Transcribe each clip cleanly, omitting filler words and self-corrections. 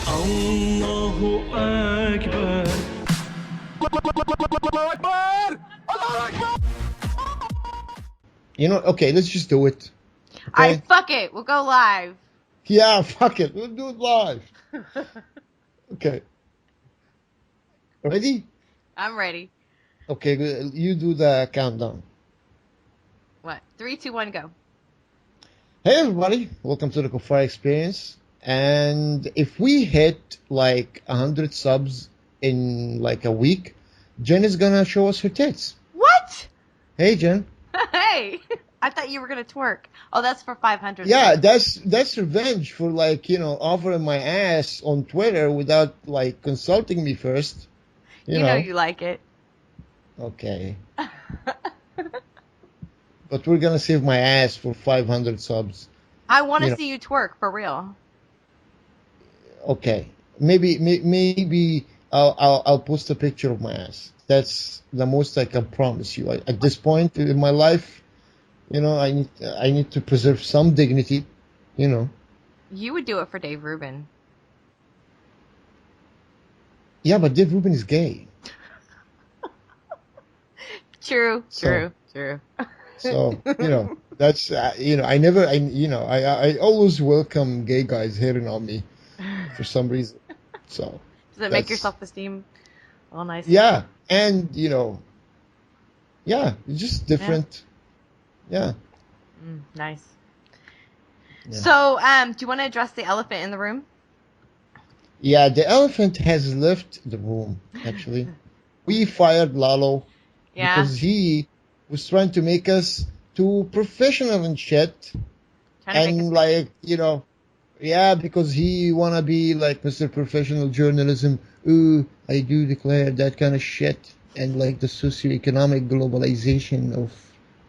Allahu Akbar. Allahu Akbar. Allahu Akbar. You know, okay, let's just do it. Alright, fuck it. We'll go live. Yeah, fuck it. We'll do it live. Okay. Ready? I'm ready. Okay, good. You do the countdown. What? 3, 2, 1, go. Hey everybody, welcome to the Kuffar experience. And if we hit like 100 subs in like a week, Jen is gonna show us her tits. What? Hey Jen. Hey, I thought you were gonna twerk. Oh, that's for 500. Yeah, that's revenge for like, you know, offering my ass on Twitter without like consulting me first. You know you like it. Okay. But we're gonna save my ass for 500 subs. I want to see you twerk for real. Okay, maybe I'll post a picture of my ass. That's the most I can promise you. At this point in my life, you know, I need to preserve some dignity. You know. You would do it for Dave Rubin. Yeah, but Dave Rubin is gay. True. So, you know, that's you know, I always welcome gay guys hitting on me for some reason. So does it make your self-esteem all nice? Yeah, and you know, yeah, it's just different. Yeah. Nice. Yeah. So, do you want to address the elephant in the room? Yeah, the elephant has left the room. Actually, we fired Lalo because he was trying to make us too professional and shit, and like, you know, yeah, because he wanna be like Mr. Professional Journalism. Ooh, I do declare that kind of shit, and like the socioeconomic globalization of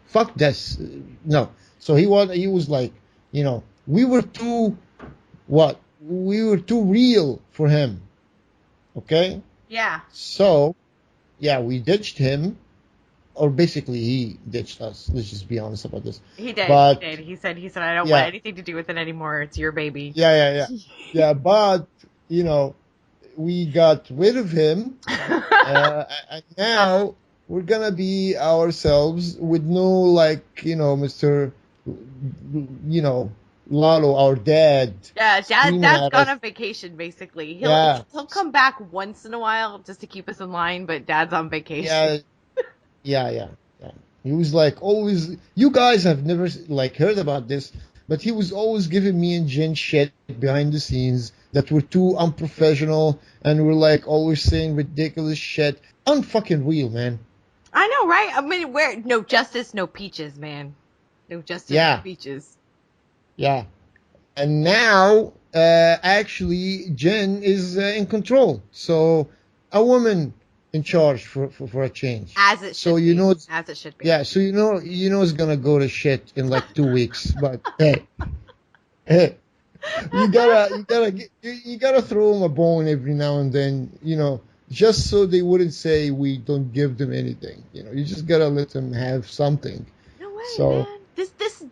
fuck this. No, so he was like, you know, we were too real for him. Okay. Yeah. So, yeah, we ditched him. Or basically, he ditched us. Let's just be honest about this. He did. He said, I don't want anything to do with it anymore. It's your baby. Yeah. But, you know, we got rid of him. And now we're going to be ourselves with no, like, you know, Mr., you know, Lalo, our dad. Yeah, Dad's gone on vacation, basically. He'll come back once in a while just to keep us in line, but Dad's on vacation. Yeah. He was like always. You guys have never like heard about this, but he was always giving me and Jen shit behind the scenes that were too unprofessional, and we're like always saying ridiculous shit. Unfucking real, man. I know, right? I mean, no justice, no peaches, man. No justice, no peaches. Yeah, and now actually Jen is in control, so a woman in charge for a change. As it should be. As it should be. Yeah, so you know it's gonna go to shit in like 2 weeks. But hey, you gotta throw them a bone every now and then, you know, just so they wouldn't say we don't give them anything. You know, you just gotta let them have something. No way, man.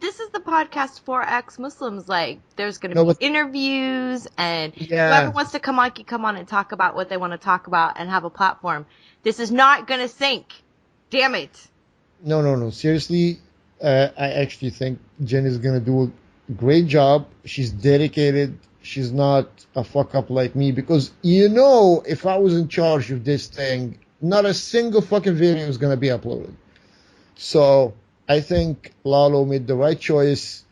This is the podcast for ex-Muslims. Like, there's going to be interviews, and whoever wants to come on can come on and talk about what they want to talk about and have a platform. This is not going to sink. Damn it. No. Seriously, I actually think Jen is going to do a great job. She's dedicated. She's not a fuck up like me, because, you know, if I was in charge of this thing, not a single fucking video is going to be uploaded. So I think Lalo made the right choice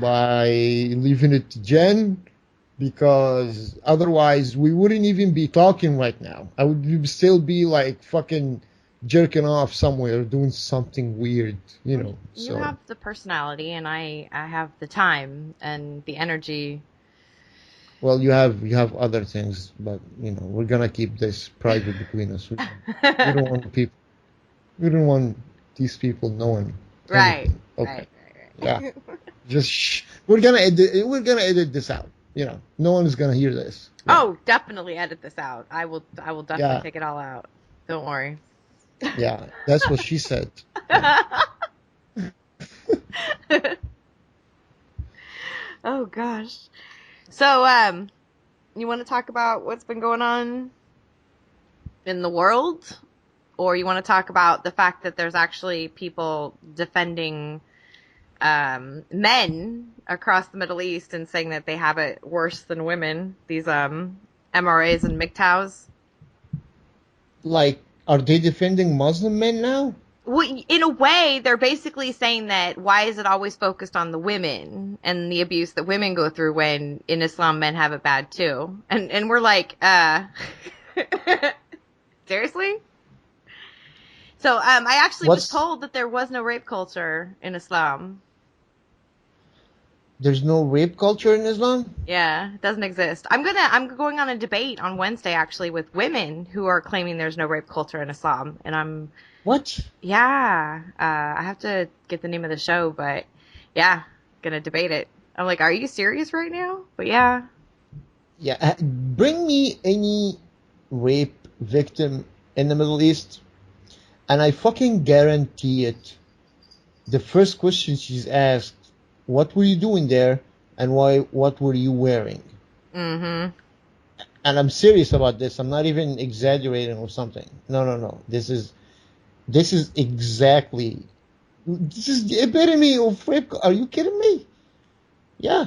by leaving it to Jen, because otherwise we wouldn't even be talking right now. I would still be like fucking jerking off somewhere, doing something weird, you know. You have the personality, and I have the time and the energy. Well, you have other things, but you know, we're gonna keep this private between us. We don't want people. We don't want these people knowing. Right. Okay. Right. Yeah. Just we're gonna edit this out. You know, no one is gonna hear this. Yeah. Oh, definitely edit this out. I will definitely take it all out. Don't worry. Yeah, that's what she said. Yeah. Oh gosh. So You want to talk about what's been going on in the world? Or you want to talk about the fact that there's actually people defending men across the Middle East and saying that they have it worse than women, these MRAs and MGTOWs? Like, are they defending Muslim men now? Well, in a way, they're basically saying that why is it always focused on the women and the abuse that women go through when in Islam men have it bad too? And we're like, seriously? So I actually was told that there was no rape culture in Islam. There's no rape culture in Islam? Yeah, it doesn't exist. I'm going on a debate on Wednesday actually with women who are claiming there's no rape culture in Islam, and I'm What? Yeah, I have to get the name of the show, but yeah, gonna debate it. I'm like, are you serious right now? But yeah. Yeah, bring me any rape victim in the Middle East, and I fucking guarantee it. The first question she's asked, what were you doing there, and what were you wearing? Mm-hmm. And I'm serious about this. I'm not even exaggerating or something. No. This is exactly. This is the epitome of rape. Are you kidding me? Yeah.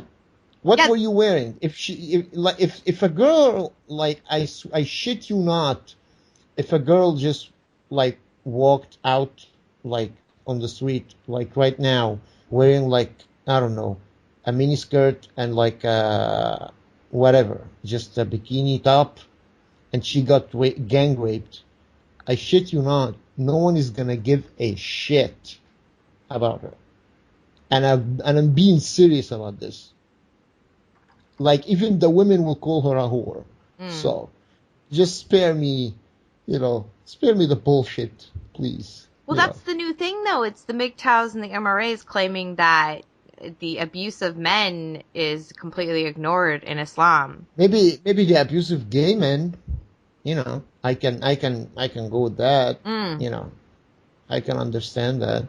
What were you wearing? If a girl, like, I shit you not, if a girl just like walked out like on the street like right now wearing like, I don't know, a mini skirt and like whatever, just a bikini top, and she got gang raped, I shit you not, no one is gonna give a shit about her. And I'm being serious about this. Like, even the women will call her a whore. So just spare me the bullshit, please. Well, that's the new thing, though. It's the MGTOWs and the MRAs claiming that the abuse of men is completely ignored in Islam. Maybe the abuse of gay men, I can go with that. I can understand that.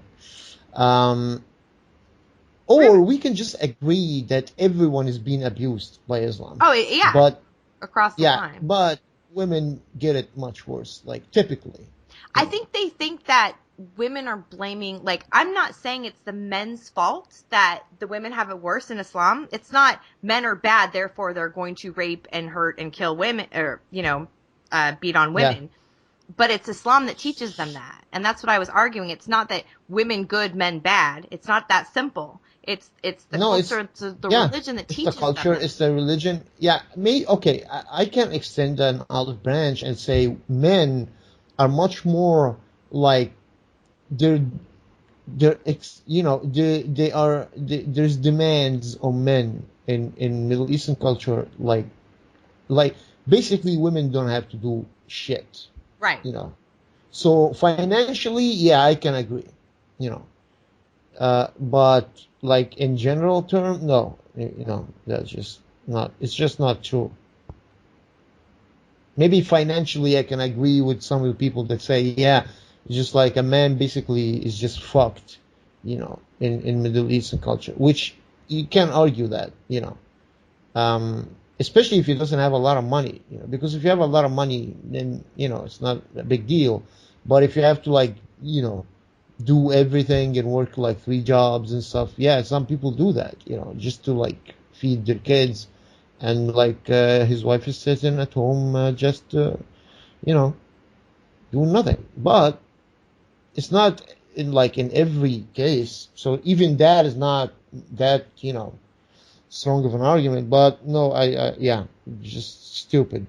Or we can just agree that everyone is being abused by Islam. Oh, yeah. But across the line. But women get it much worse, like, typically. I think they think that women are blaming, like, I'm not saying it's the men's fault that the women have it worse in Islam. It's not men are bad, therefore they're going to rape and hurt and kill women, or, beat on women. Yeah. But it's Islam that teaches them that. And that's what I was arguing. It's not that women good, men bad. It's not that simple. It's the culture, it's the religion that teaches them. It's the culture, it's the religion. Yeah, okay, I can extend an olive branch and say men are much more like there's demands on men in Middle Eastern culture, like basically women don't have to do shit. Right. So financially, yeah, I can agree. But like in general term, no. That's just not. It's just not true. Maybe financially, I can agree with some of the people that say, yeah, just like a man basically is just fucked, in Middle Eastern culture, which you can argue that, especially if he doesn't have a lot of money, because if you have a lot of money, then, it's not a big deal. But if you have to do everything and work like 3 jobs and stuff, yeah, some people do that, just to feed their kids. And his wife is sitting at home, just doing nothing. But it's not in every case. So even that is not that strong of an argument. But no, I just stupid.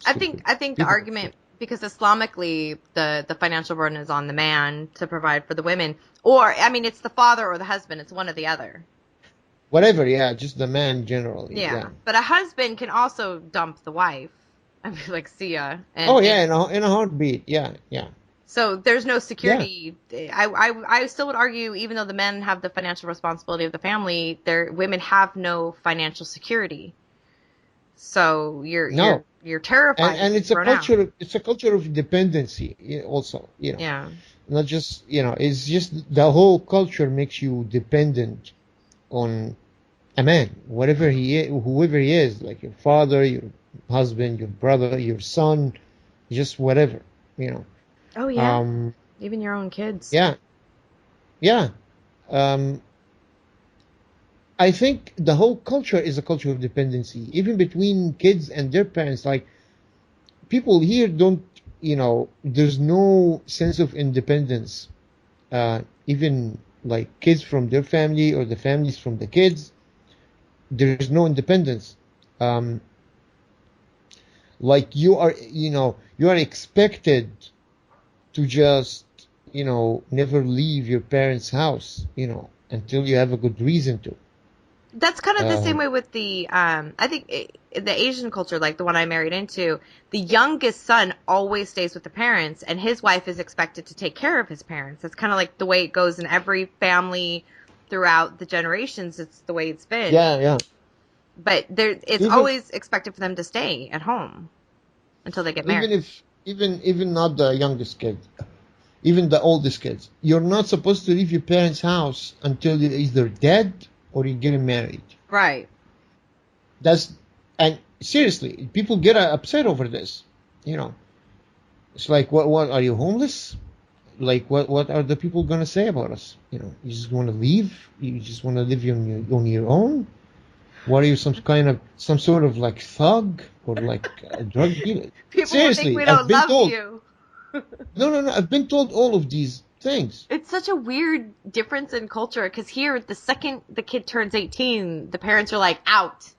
I think the argument, because Islamically the financial burden is on the man to provide for the women, or it's the father or the husband. It's one or the other. Whatever, yeah, just the man generally. Yeah. But a husband can also dump the wife. See ya. In a heartbeat. Yeah. So there's no security. Yeah. I still would argue, even though the men have the financial responsibility of the family, women have no financial security. So you're terrified. And it's a culture. Out. It's a culture of dependency. Also, Yeah. Not just it's just the whole culture makes you dependent on a man, whatever he is, whoever he is, like your father, your husband, your brother, your son, just whatever, you know. Oh yeah, even your own kids. Yeah, yeah. Um, I think the whole culture is a culture of dependency, even between kids and their parents. Like people here don't, there's no sense of independence. Even like kids from their family or the families from the kids, there's no independence. Um, like you are expected to just, never leave your parents' house, until you have a good reason to. That's kind of the same way with the, I think the Asian culture, like the one I married into, the youngest son always stays with the parents, and his wife is expected to take care of his parents. That's kind of like the way it goes in every family throughout the generations. It's the way it's been. Yeah. But it's always expected for them to stay at home until they get married. Even not the youngest kid, even the oldest kids, you're not supposed to leave your parents' house until you're either dead or you're getting married. Right. And seriously, people get upset over this. It's like, what are you homeless? Like, what are the people gonna say about us? You just want to leave? You just want to live on your own? What are you, some sort of like thug or like a drug dealer? People Seriously, think we don't love you. No. I've been told all of these things. It's such a weird difference in culture because here, the second the kid turns 18, the parents are like, out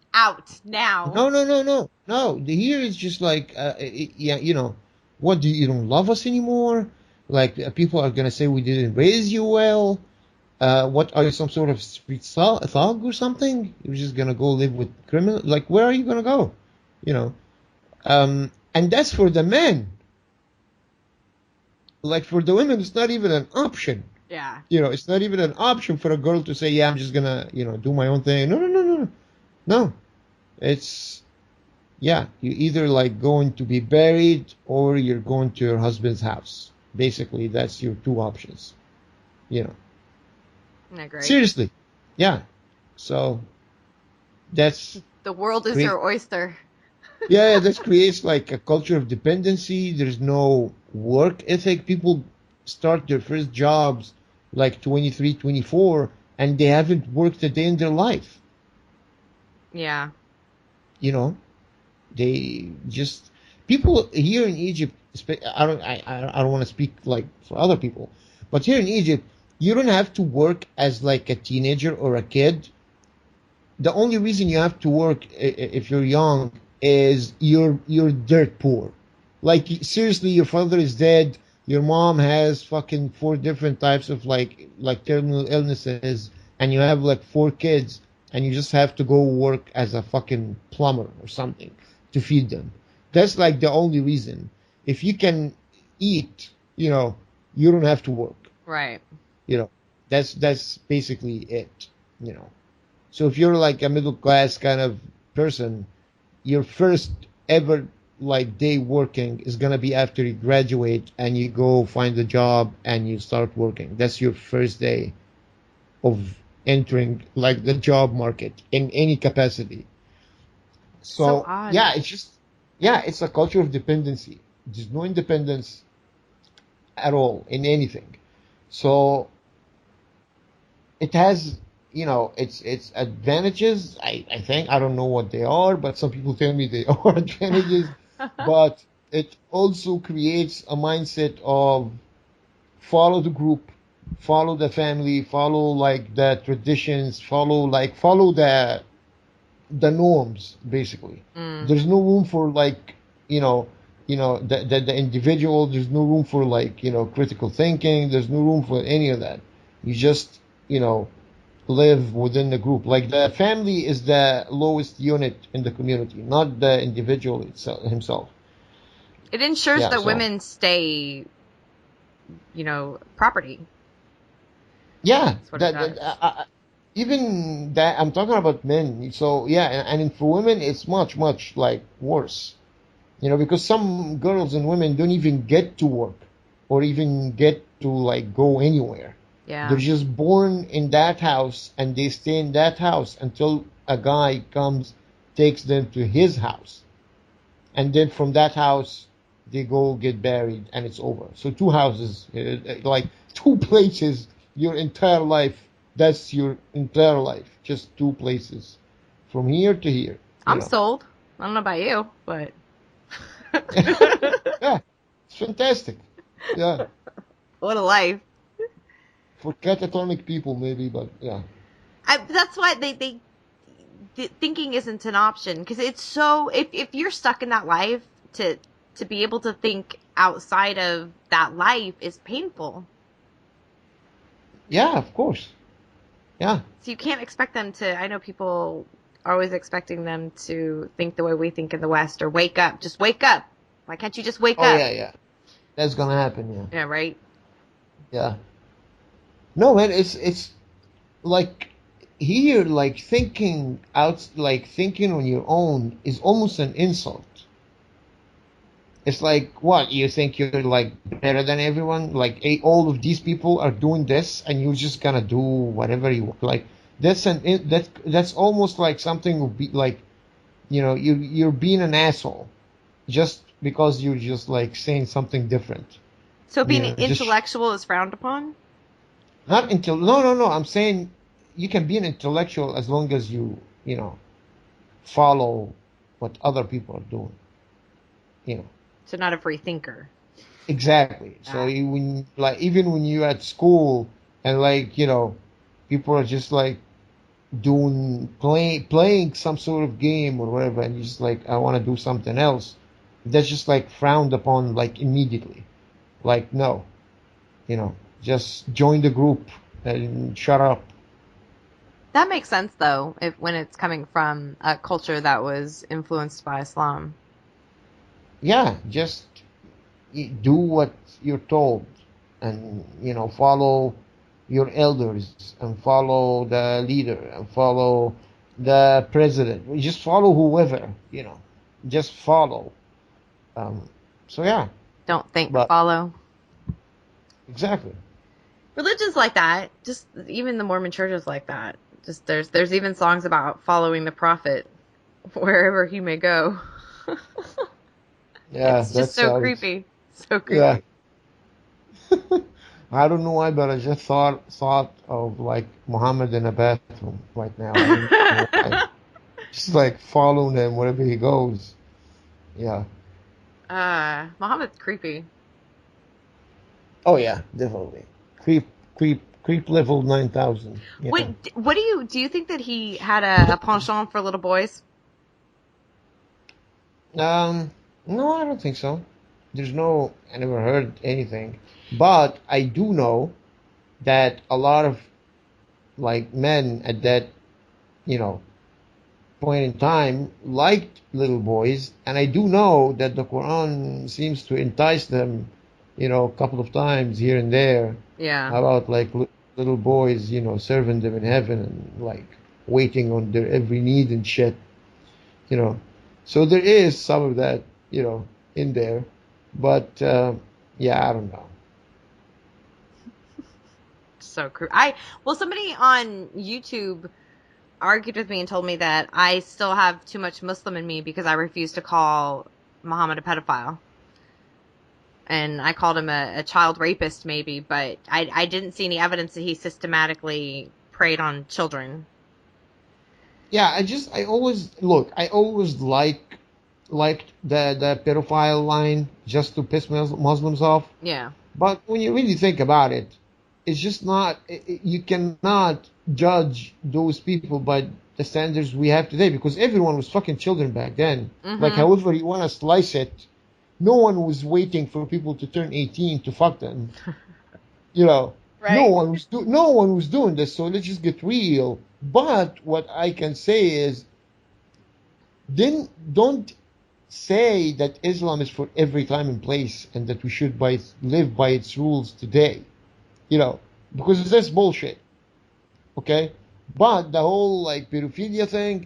now. No. Here it's just like, what, you don't love us anymore? Like, people are gonna say we didn't raise you well. What, are you, some sort of street thug or something? You're just gonna go live with criminals? Like, where are you gonna go? And that's for the men. Like, for the women, it's not even an option. Yeah. It's not even an option for a girl to say, yeah, I'm just gonna, do my own thing. No. It's, yeah, you're either like going to be buried or you're going to your husband's house. Basically, that's your two options. Isn't that great? Seriously. Yeah. So that's, the world is your oyster. Yeah, this creates like a culture of dependency. There's no work ethic. People start their first jobs like 23, 24, and they haven't worked a day in their life. Yeah. They just, people here in Egypt, I don't want to speak like for other people, but here in Egypt, you don't have to work as like a teenager or a kid. The only reason you have to work if you're young is you're dirt poor. Like, seriously, your father is dead, your mom has fucking 4 different types of like terminal illnesses, and you have like 4 kids, and you just have to go work as a fucking plumber or something to feed them. That's like the only reason. If you can eat, you don't have to work. Right. That's basically it. So if you're like a middle class kind of person, your first ever like day working is gonna be after you graduate and you go find a job and you start working. That's your first day of entering like the job market in any capacity. So yeah, it's a culture of dependency. There's no independence at all in anything. So it has, its advantages. I think, I don't know what they are, but some people tell me they are advantages. But it also creates a mindset of follow the group, follow the family, follow like the traditions, follow the norms, basically. There's no room for like, the individual. There's no room for like, critical thinking. There's no room for any of that. You just, live within the group. Like, the family is the lowest unit in the community, not the individual himself. It ensures that women stay, property. Yeah, even that, I'm talking about men. So yeah, and for women, it's much, much like worse. Because some girls and women don't even get to work or even get to like go anywhere. Yeah. They're just born in that house and they stay in that house until a guy comes, takes them to his house. And then from that house, they go get buried and it's over. So two houses, like two places, your entire life. That's your entire life. Just two places. From here to here. I'm sold. I don't know about you, but. Yeah, it's fantastic. Yeah. What a life. For catatonic people, maybe, but yeah. That's why thinking isn't an option, because it's so, if you're stuck in that life, to be able to think outside of that life is painful. Yeah, of course. Yeah. So you can't expect them to. I know people are always expecting them to think the way we think in the West, or wake up. Just wake up. Why can't you just wake Oh, up? yeah. That's gonna happen, yeah. Yeah, right? Yeah. No, man, it's like here, like thinking on your own is almost an insult. It's like, what, you think you're like better than everyone? Like, all of these people are doing this, and you're just gonna do whatever you want. Like, that's almost like something would be like, you're being an asshole just because you're just like saying something different. So being intellectual is frowned upon? Not until no. I'm saying you can be an intellectual as long as you follow what other people are doing. So not a free thinker. Exactly. So even when you're at school and people are just like playing some sort of game or whatever, and you're just like, I want to do something else. That's just like frowned upon like immediately. Like, no, just join the group and shut up. That makes sense, though, when it's coming from a culture that was influenced by Islam. Yeah, just do what you're told, and follow your elders, and follow the leader, and follow the president. Just follow whoever, just follow. So yeah. Don't think, follow. Exactly. Religion's like that. Just even the Mormon Church is like that. Just there's even songs about following the prophet wherever he may go. Yeah, it's just so creepy. So creepy. Yeah. I don't know why, but I just thought of like Muhammad in a bathroom right now. I don't know why. Just like following him wherever he goes. Yeah. Muhammad's creepy. Oh yeah, definitely. Creep level 9,000. Yeah. Wait, what do you think that he had a penchant for little boys? No, I don't think so. I never heard anything. But I do know that a lot of like men at that, point in time liked little boys, and I do know that the Quran seems to entice them, a couple of times here and there. Yeah. About like little boys, serving them in heaven and like waiting on their every need and shit. So there is some of that, in there, but yeah, I don't know. So cruel. Somebody on YouTube argued with me and told me that I still have too much Muslim in me because I refuse to call Muhammad a pedophile. And I called him a child rapist, maybe, but I didn't see any evidence that he systematically preyed on children. Yeah, I always liked the pedophile line just to piss Muslims off. Yeah. But when you really think about it, it's just not. You cannot judge those people by the standards we have today, because everyone was fucking children back then. Mm-hmm. Like, however you want to slice it, no one was waiting for people to turn 18 to fuck them. Right. No one was doing this. So let's just get real. But what I can say is, then don't say that Islam is for every time and place, and that we should live by its rules today. Because that's bullshit. Okay? But the whole like pedophilia thing,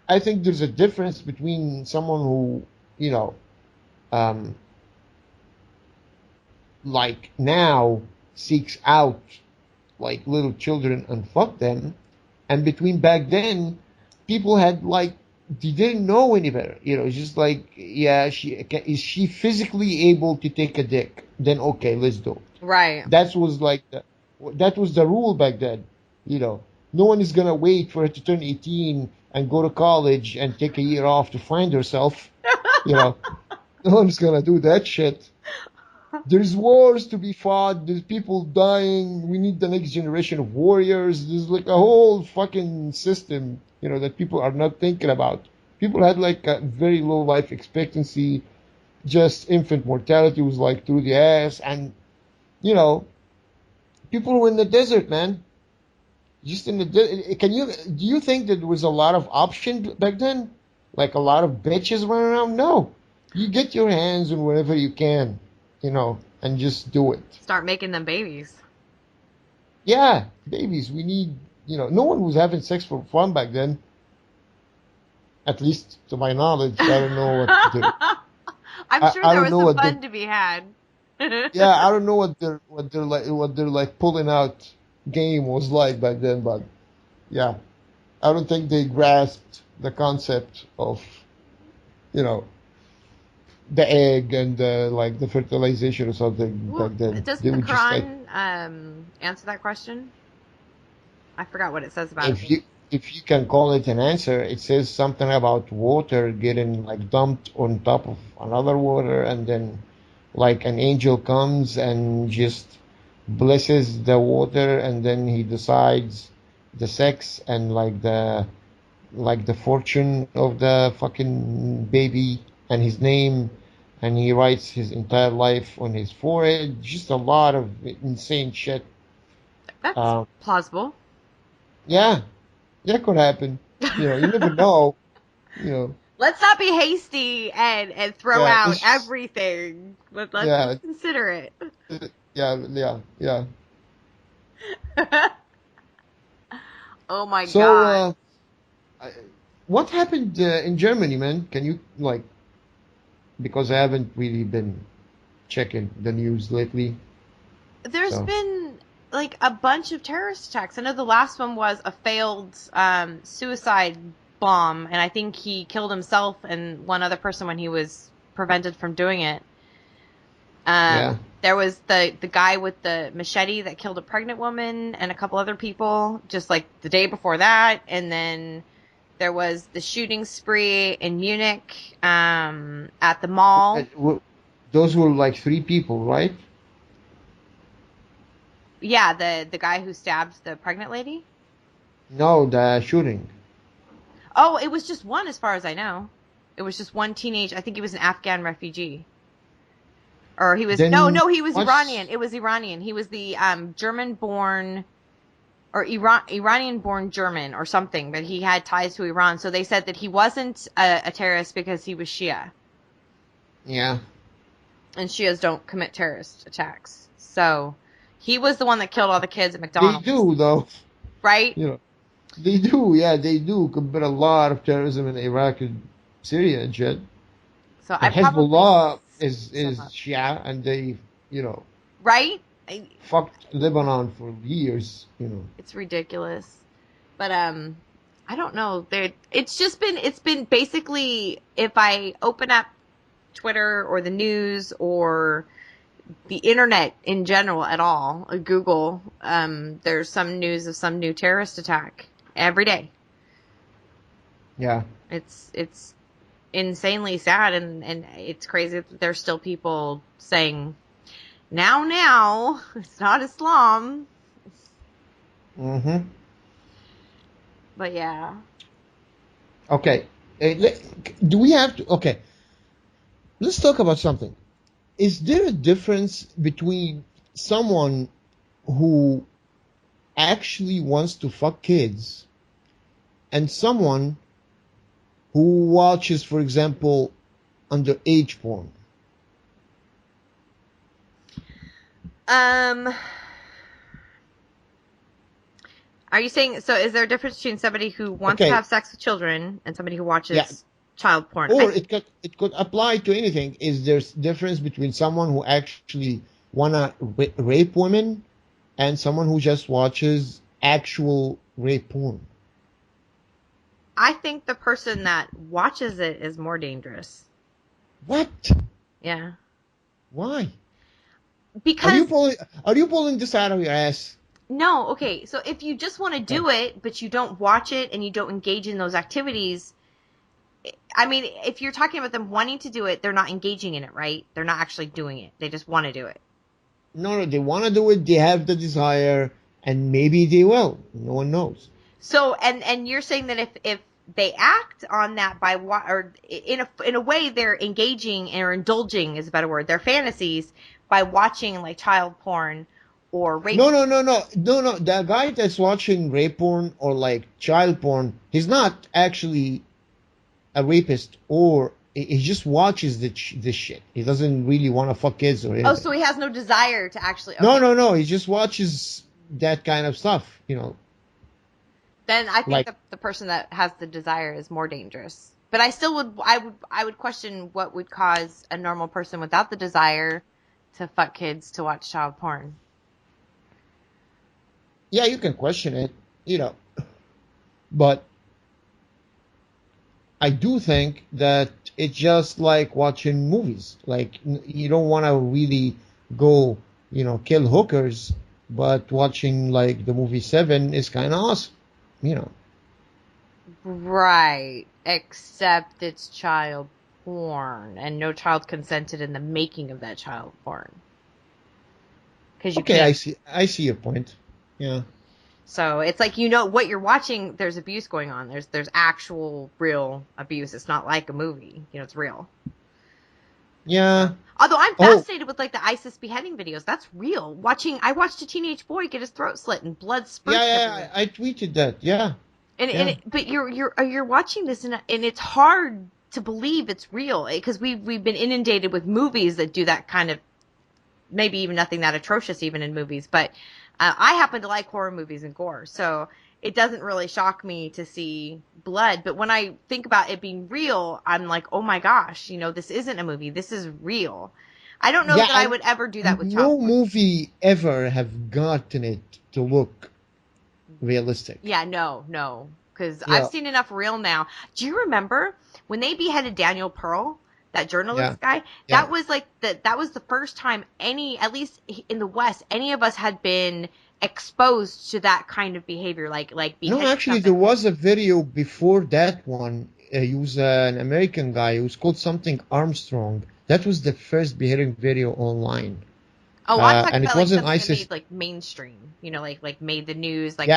I think there's a difference between someone who, like now seeks out like little children and fuck them. And between back then, people had like they didn't know any better. It's just like, yeah, is she physically able to take a dick? Then okay, let's do it. Right. That was the rule back then. No one is gonna wait for her to turn 18 and go to college and take a year off to find herself. No one's gonna do that shit. There's wars to be fought. There's people dying. We need the next generation of warriors. There's like a whole fucking system, that people are not thinking about. People had like a very low life expectancy. Just infant mortality was like through the ass. And, people were in the desert, man. Just in the desert. Do you think that there was a lot of options back then? Like a lot of bitches running around? No. You get your hands on whatever you can. And just do it. Start making them babies. Yeah, babies. We need, no one was having sex for fun back then. At least to my knowledge. I don't know what to do. I'm sure there was some fun to be had. Yeah, I don't know what their like pulling out game was like back then, but yeah, I don't think they grasped the concept of, the egg and the fertilization or something back then. Does the Quran answer that question? I forgot what it says about it. If you can call it an answer, it says something about water getting like dumped on top of another water, and then like an angel comes and just blesses the water, and then he decides the sex and like the fortune of the fucking baby and his name. And he writes his entire life on his forehead. Just a lot of insane shit. That's plausible. Yeah. That could happen. You never know. Let's not be hasty and throw out everything. Let's consider it. Yeah. Oh my God. What happened in Germany, man? Can you because I haven't really been checking the news lately. There's been like a bunch of terrorist attacks. I know the last one was a failed suicide bomb, and I think he killed himself and one other person when he was prevented from doing it. There was the guy with the machete that killed a pregnant woman and a couple other people just like the day before that, and then there was the shooting spree in Munich at the mall. Those were like 3 people, right? Yeah, the guy who stabbed the pregnant lady? No, the shooting. Oh, it was just one as far as I know. It was just one teenage, I think he was an Afghan refugee. Or he was, he was Iranian. It was Iranian. He was the German-born... or Iranian-born German or something, but he had ties to Iran. So they said that he wasn't a terrorist because he was Shia. Yeah. And Shias don't commit terrorist attacks. So he was the one that killed all the kids at McDonald's. They do, though. Right? They do. Yeah, they do commit a lot of terrorism in Iraq and Syria and shit. So and Hezbollah is Shia, and they, Right? Fucked Lebanon for years, It's ridiculous. But I don't know. It's been basically, if I open up Twitter or the news or the internet in general at all, Google, there's some news of some new terrorist attack every day. Yeah. It's insanely sad, and it's crazy that there's still people saying, now, it's not Islam. Mm-hmm. But yeah. Okay. Do we have to... Okay. Let's talk about something. Is there a difference between someone who actually wants to fuck kids and someone who watches, for example, underage porn? Are you saying, so is there a difference between somebody who wants to have sex with children and somebody who watches child porn? Or it could apply to anything. Is there difference between someone who actually wanna rape women and someone who just watches actual rape porn? I think the person that watches it is more dangerous. What? Yeah. Why? Because are you pulling this out of your ass? No, okay. So if you just want to do it, but you don't watch it and you don't engage in those activities, I mean, if you're talking about them wanting to do it, they're not engaging in it, right? They're not actually doing it. They just want to do it. No, they want to do it. They have the desire, and maybe they will. No one knows. So, and you're saying that if they act on that or in a way, they're engaging or indulging is a better word, their fantasies by watching like child porn or rape. No. The guy that's watching rape porn or like child porn, he's not actually a rapist, or he just watches this shit. He doesn't really want to fuck kids or anything. Oh, so he has no desire to actually. Okay. No. He just watches that kind of stuff, Then I think the person that has the desire is more dangerous. But I still I would question what would cause a normal person without the desire to fuck kids to watch child porn. Yeah, you can question it, but I do think that it's just like watching movies. Like, you don't want to really go, kill hookers, but watching like the movie Seven is kind of awesome, Right, except it's child porn, and no child consented in the making of that child porn. Okay, I see your point. Yeah. So it's like, what you're watching, there's abuse going on. There's actual real abuse. It's not like a movie. It's real. Yeah. Although I'm fascinated with like the ISIS beheading videos. That's real. I watched a teenage boy get his throat slit and blood spurts everywhere. I tweeted that. Yeah. But you're watching this and it's hard to believe it's real because we've been inundated with movies that do that kind of, maybe even nothing that atrocious even in movies, but I happen to like horror movies and gore, so it doesn't really shock me to see blood. But when I think about it being real, I'm like, oh my gosh, this isn't a movie. This is real. I don't know that I would ever do that with child porn. No movie ever have gotten it to look realistic. Yeah, no. Because I've seen enough real now. Do you remember when they beheaded Daniel Pearl? That journalist guy, that was like that was the first time at least in the West, any of us had been exposed to that kind of behavior, like No, actually, there was a video before that one. He was an American guy. It was called something Armstrong. That was the first beheading video online. Oh, I'm talking and about it wasn't like ISIS. made, like mainstream, like made the news. Like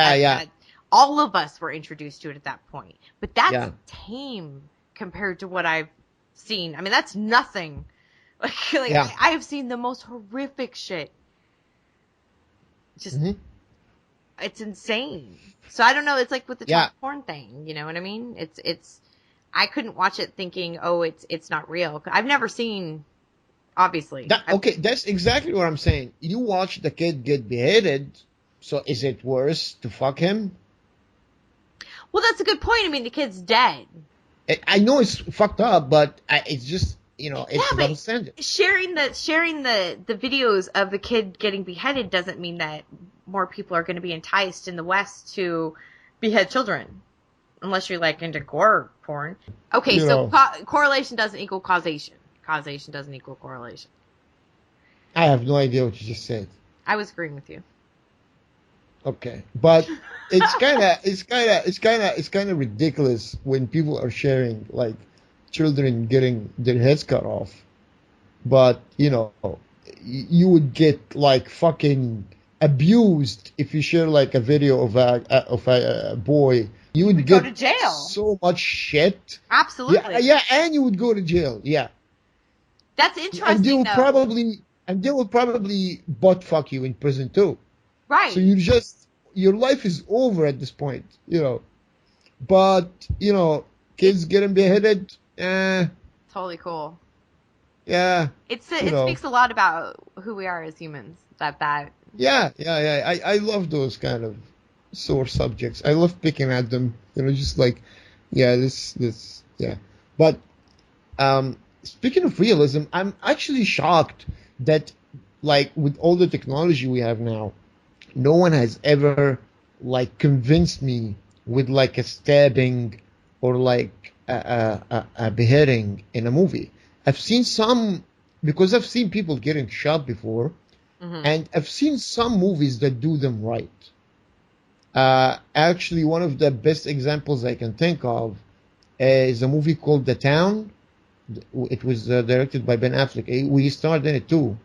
all of us were introduced to it at that point. But that's tame compared to what I've seen. I mean, that's nothing. I have seen the most horrific shit. Just, it's insane. So I don't know. It's like with the child porn thing. You know what I mean? It's. I couldn't watch it thinking, oh, it's not real. I've never seen. Obviously. That's exactly what I'm saying. You watch the kid get beheaded. So is it worse to fuck him? Well, that's a good point. I mean, the kid's dead. I know it's fucked up, but it's just, it's double standard. Sharing the videos of the kid getting beheaded doesn't mean that more people are going to be enticed in the West to behead children, unless you're like into gore porn. Okay, correlation doesn't equal causation. Causation doesn't equal correlation. I have no idea what you just said. I was agreeing with you. Okay, but it's kind of ridiculous when people are sharing like children getting their heads cut off, but you would get like fucking abused if you share like a video of a boy. You would get go to jail. So much shit. Absolutely. Yeah, and you would go to jail. Yeah. That's interesting. And they will probably butt fuck you in prison too. Right. So your life is over at this point, But, kids getting beheaded, totally cool. Yeah. It speaks a lot about who we are as humans. That. Yeah. I love those kind of sore subjects. I love picking at them, just like, this. But, speaking of realism, I'm actually shocked that, like, with all the technology we have now, no one has ever like convinced me with like a stabbing or like a beheading in a movie. I've seen some, because I've seen people getting shot before, and I've seen some movies that do them right. Actually, one of the best examples I can think of is a movie called The Town. It was directed by Ben Affleck. We starred in it too.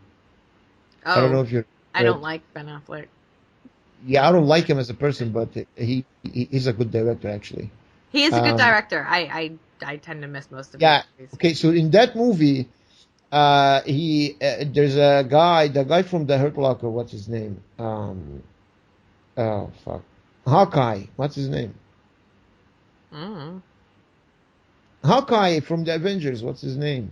Oh, I don't know if you're. I don't like Ben Affleck. Yeah, I don't like him as a person, but he's a good director actually. He is a good director. I tend to miss most of his movies. Okay, so in that movie, there's a guy, the guy from the Hurt Locker. What's his name? Oh fuck, Hawkeye. What's his name? Hawkeye from the Avengers. What's his name?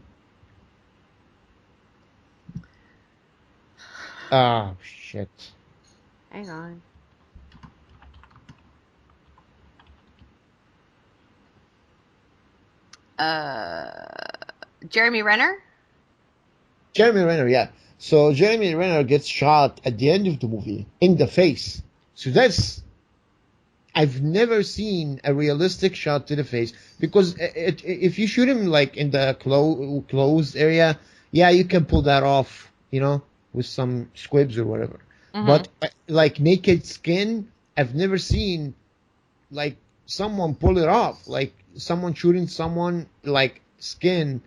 Oh shit. Hang on. Jeremy Renner? Jeremy Renner, yeah. So Jeremy Renner gets shot at the end of the movie in the face. So I've never seen a realistic shot to the face, because if you shoot him like in the closed area, yeah, you can pull that off, with some squibs or whatever. But like naked skin, I've never seen like someone pull it off, like someone shooting someone like skin,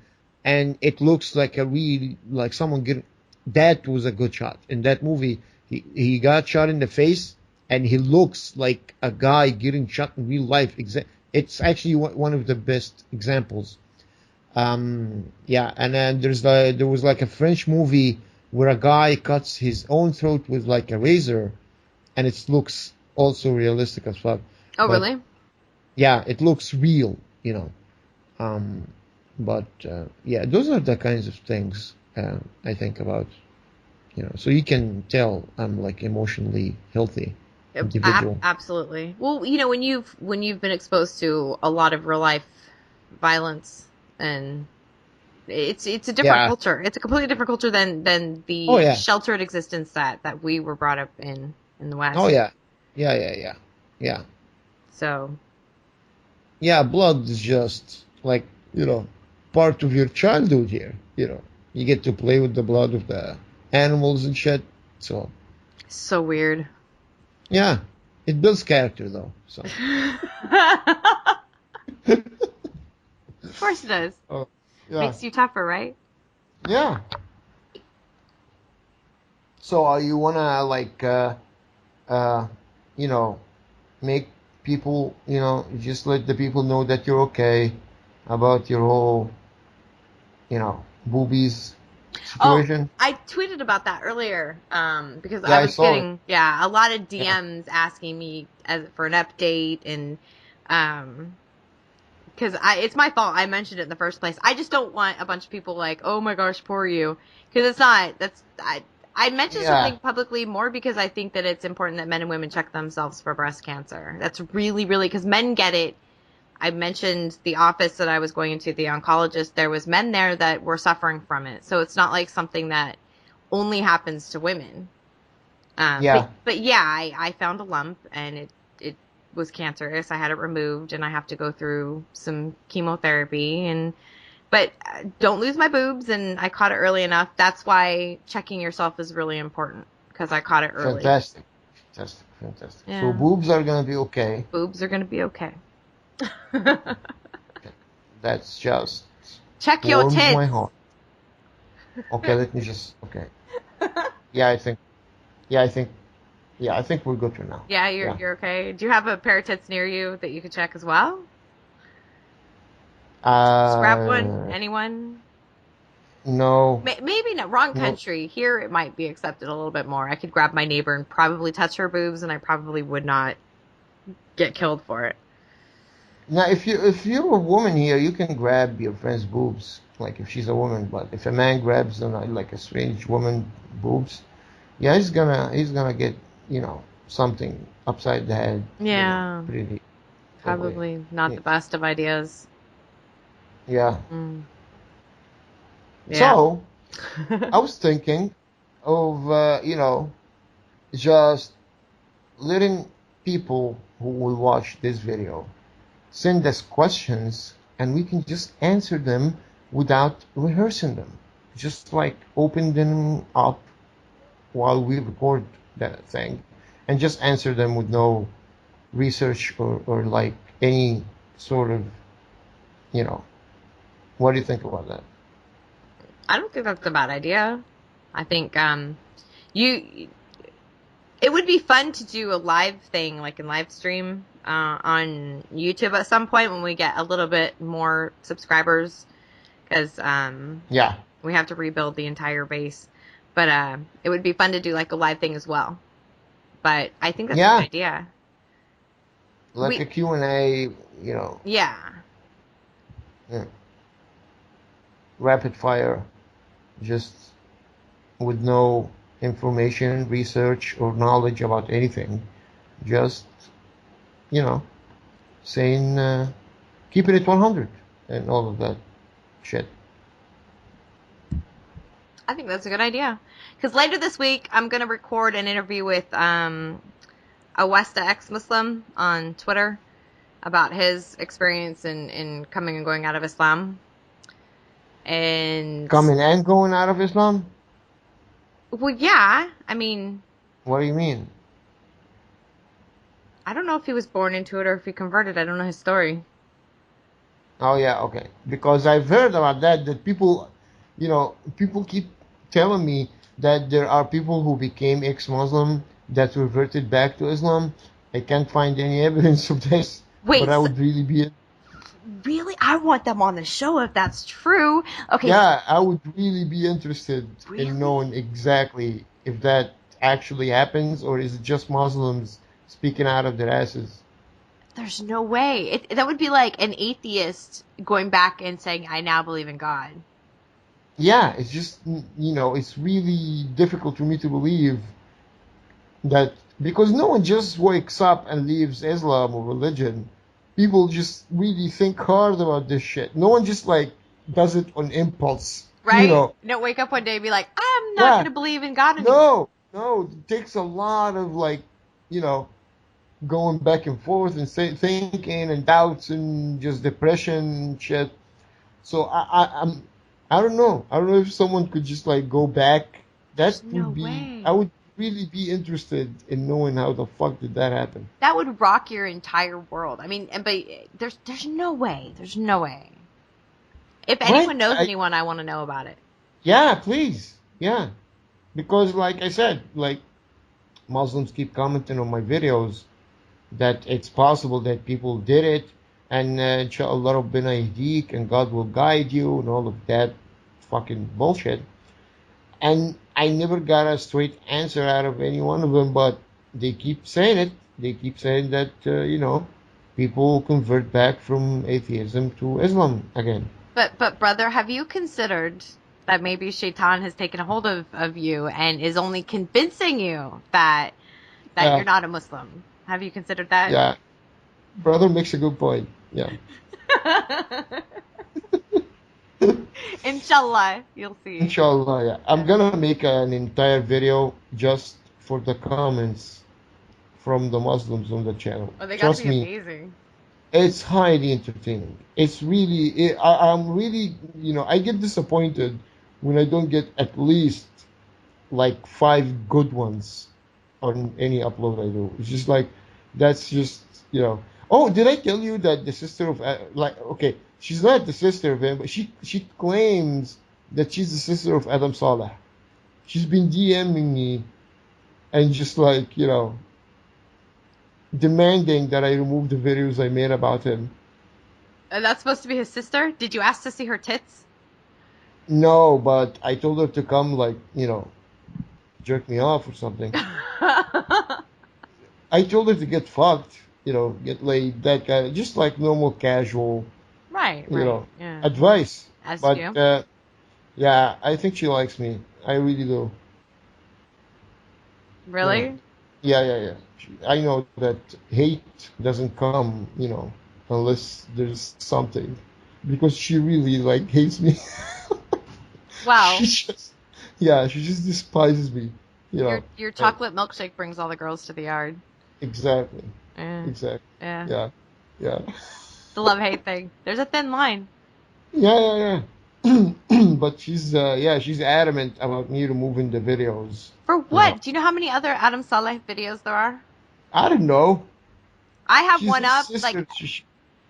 and it looks like a real, like someone getting. That was a good shot in that movie. He got shot in the face, and he looks like a guy getting shot in real life. It's actually one of the best examples. Yeah, and then there was like a French movie where a guy cuts his own throat with like a razor, and it looks also realistic as fuck. Oh, really? Yeah, it looks real, But yeah, those are the kinds of things I think about, so you can tell I'm like emotionally healthy individual. Absolutely. Well, when you've been exposed to a lot of real life violence, and it's a different culture. It's a completely different culture than the sheltered existence that we were brought up in the West. Oh yeah. Yeah. So. Yeah, blood is just like, part of your childhood here. You get to play with the blood of the animals and shit. So weird. Yeah, it builds character though. So. Of course it does. Oh, yeah. Makes you tougher, right? Yeah. So you wanna like make people, just let the people know that you're okay about your whole, boobies situation? Oh, I tweeted about that earlier, because I was getting a lot of DMs asking me for an update, and because it's my fault. I mentioned it in the first place. I just don't want a bunch of people like, oh my gosh, poor you, because it's not. I mentioned something publicly more because I think that it's important that men and women check themselves for breast cancer. That's really, really, because men get it. I mentioned the office that I was going into, the oncologist. There was men there that were suffering from it. So it's not like something that only happens to women. But I found a lump, and it was cancerous. I had it removed, and I have to go through some chemotherapy, but don't lose my boobs, and I caught it early enough. That's why checking yourself is really important, because I caught it early. Fantastic. Yeah. So boobs are going to be okay. Boobs are going to be okay. That's just check your tits. My heart. Okay, let me just. Okay. I think we're good for now. Yeah, you're okay. Do you have a pair of tits near you that you could check as well? Grab one. Anyone? No. Maybe not. Wrong country. No. Here it might be accepted a little bit more. I could grab my neighbor and probably touch her boobs, and I probably would not get killed for it. Now, if you're a woman here, you can grab your friend's boobs, like if she's a woman. But if a man grabs like a strange woman boobs, yeah, he's gonna get something upside the head. Yeah. Pretty. Probably not the best of ideas. Yeah. Mm. Yeah. So, I was thinking of just letting people who will watch this video send us questions and we can just answer them without rehearsing them. Just like open them up while we record that thing and just answer them with no research or like any sort of, you know, what do you think about that? I don't think that's a bad idea. I think it would be fun to do a live thing, like a live stream on YouTube at some point when we get a little bit more subscribers, because Yeah. we have to rebuild the entire base. But it would be fun to do like a live thing as well. But I think that's a good idea. Like a Q&A, Yeah. Rapid fire, just with no information, research, or knowledge about anything. Just, saying, keeping it 100 and all of that shit. I think that's a good idea. Because later this week, I'm going to record an interview with a Westa ex-Muslim on Twitter about his experience in coming and going out of Islam. And coming and going out of Islam? Well, yeah. I mean, what do you mean? I don't know if he was born into it or if he converted. I don't know his story. Oh yeah, okay. Because I've heard about that people, people keep telling me that there are people who became ex-Muslim that reverted back to Islam. I can't find any evidence of this. Wait, but I would really be... Really? I want them on the show if that's true. Okay. Yeah, I would really be interested in knowing exactly if that actually happens, or is it just Muslims speaking out of their asses? There's no way. That would be like an atheist going back and saying, I now believe in God. Yeah, it's just, it's really difficult for me to believe that, because no one just wakes up and leaves Islam or religion. People just really think hard about this shit. No one just does it on impulse. Right? Don't wake up one day and be like, I'm not going to believe in God anymore. No. It takes a lot of going back and forth and thinking and doubts and just depression and shit. So I don't know. I don't know if someone could just go back. That would be... way. I would really be interested in knowing how the fuck did that happen. That would rock your entire world. I mean, but there's no way. There's no way. If anyone knows anyone, I want to know about it. Yeah, please. Yeah. Because like I said, Muslims keep commenting on my videos that it's possible that people did it, and inshallah Rabbina yahdik, and God will guide you, and all of that fucking bullshit. And I never got a straight answer out of any one of them, but they keep saying it. They keep saying that, people convert back from atheism to Islam again. But brother, have you considered that maybe Shaitaan has taken a hold of you and is only convincing you that you're not a Muslim? Have you considered that? Yeah. Brother makes a good point. Yeah. Inshallah, you'll see. Inshallah, yeah. I'm gonna make an entire video just for the comments from the Muslims on the channel. Oh, they gotta be amazing. It's highly entertaining. It's really... I'm really, I get disappointed when I don't get at least 5 good ones on any upload I do. It's just that's just, Oh, did I tell you that the sister of... okay, she's not the sister of him, but she claims that she's the sister of Adam Saleh. She's been DMing me and just demanding that I remove the videos I made about him. And that's supposed to be his sister? Did you ask to see her tits? No, but I told her to come, jerk me off or something. I told her to get fucked, get laid, that kind of, just normal, casual, advice. As but, you. Yeah, I think she likes me. I really do. Really? Yeah. I know that hate doesn't come, unless there's something. Because she really, hates me. Wow. She just despises me. Your chocolate milkshake brings all the girls to the yard. Exactly. Yeah. Exactly. Yeah. Yeah. Yeah. The love-hate thing. There's a thin line. Yeah. But she's adamant about me removing the videos. For You know, what? Do you know how many other Adam Saleh videos there are? I don't know. I have She's one his up, like, sister.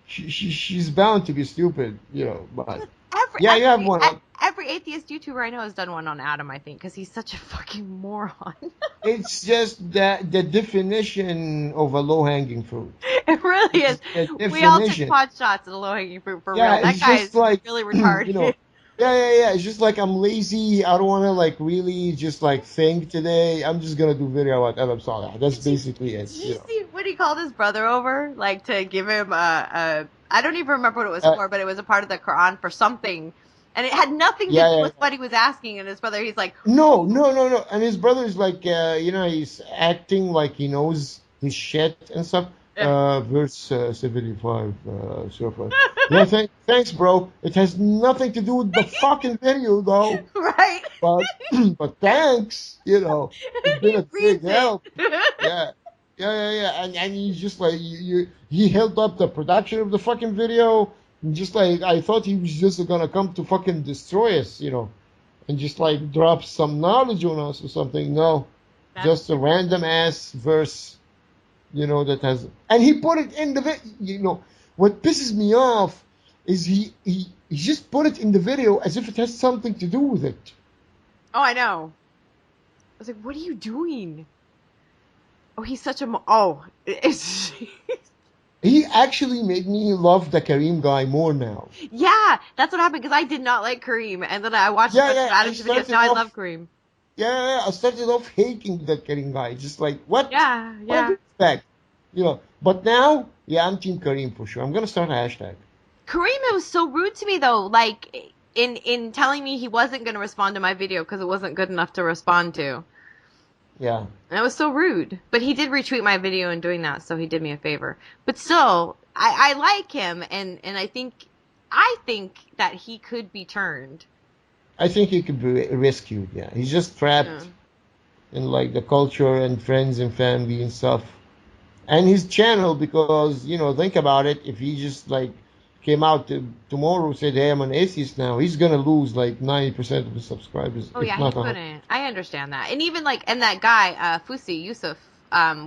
She's bound to be stupid, but dude, every yeah, you have every one e- up. every atheist YouTuber I know has done one on Adam, I think, because he's such a fucking moron. It's just that the definition of a low-hanging fruit. It really is. It's the We all took definition. pot shots at the low-hanging fruit for real. Yeah, That it's guy is just like, really you retarded. know, yeah. It's just like I'm lazy. I don't want to like really just like think today. I'm just gonna do video about Adam Saleh. That's Did you basically it. did you see when he called his brother over, like to give him a I don't even remember what it was Uh, for, but it was a part of the Quran for something, and it had nothing to do yeah. with what he was asking. And his brother, he's like, No. And his brother's like, he's acting like he knows his shit and stuff. Verse 75, Surah 5. Yeah, thanks, bro. It has nothing to do with the fucking video, though. right? But, but thanks, it's been He a big reads it. help. Yeah. And he's just like, he held up the production of the fucking video. And just like, I thought he was just gonna come to fucking destroy us, and just like drop some knowledge on us or something. No, That's just a random ass verse, that has, and he put it in the what pisses me off is he just put it in the video as if it has something to do with it. oh, I know. I was like, what are you doing? Oh, he's such a oh, it's He actually made me love the Kareem guy more now. yeah, that's what happened because I did not like Kareem, and then I watched a bunch of I Adam's videos. started Now I off. love Kareem. I started off hating that Kareem guy. Just like, what? Yeah, What do yeah. you expect? But now, yeah, I'm Team Kareem for sure. I'm going to start a hashtag. Kareem was so rude to me though, like in telling me he wasn't going to respond to my video because it wasn't good enough to respond to. Yeah. And it was so rude. But he did retweet my video in doing that, so he did me a favor. But still, I like him, and I think that he could be turned. I think he could be rescued, yeah. He's just trapped in like the culture and friends and family and stuff. And his channel, because, think about it, if he just like came out tomorrow said, hey, I'm an atheist now, he's gonna lose like 90% of his subscribers. Oh if yeah, he not 100. couldn't. I understand that. And even like, and that guy, Fusi Yusuf,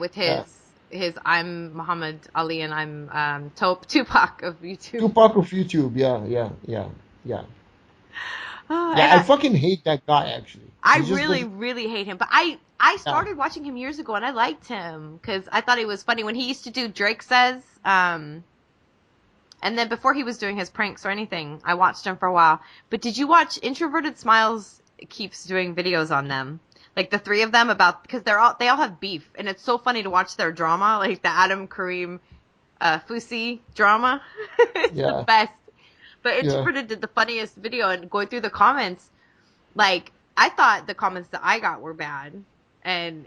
with his I'm Muhammad Ali and I'm Tupac of YouTube. Tupac of YouTube, yeah. And Yeah, I fucking hate that guy actually. I He just really, doesn't. really hate him. But I Yeah. started watching him years ago and I liked him because I thought he was funny when he used to do Drake Says. And then before he was doing his pranks or anything, I watched him for a while. But did you watch Introverted Smiles keeps doing videos on them? Like the three of them because they all have beef and it's so funny to watch their drama, like the Adam Kareem Fusi drama. It's the best. But Introverted did the funniest video and going through the comments, like I thought the comments that I got were bad. And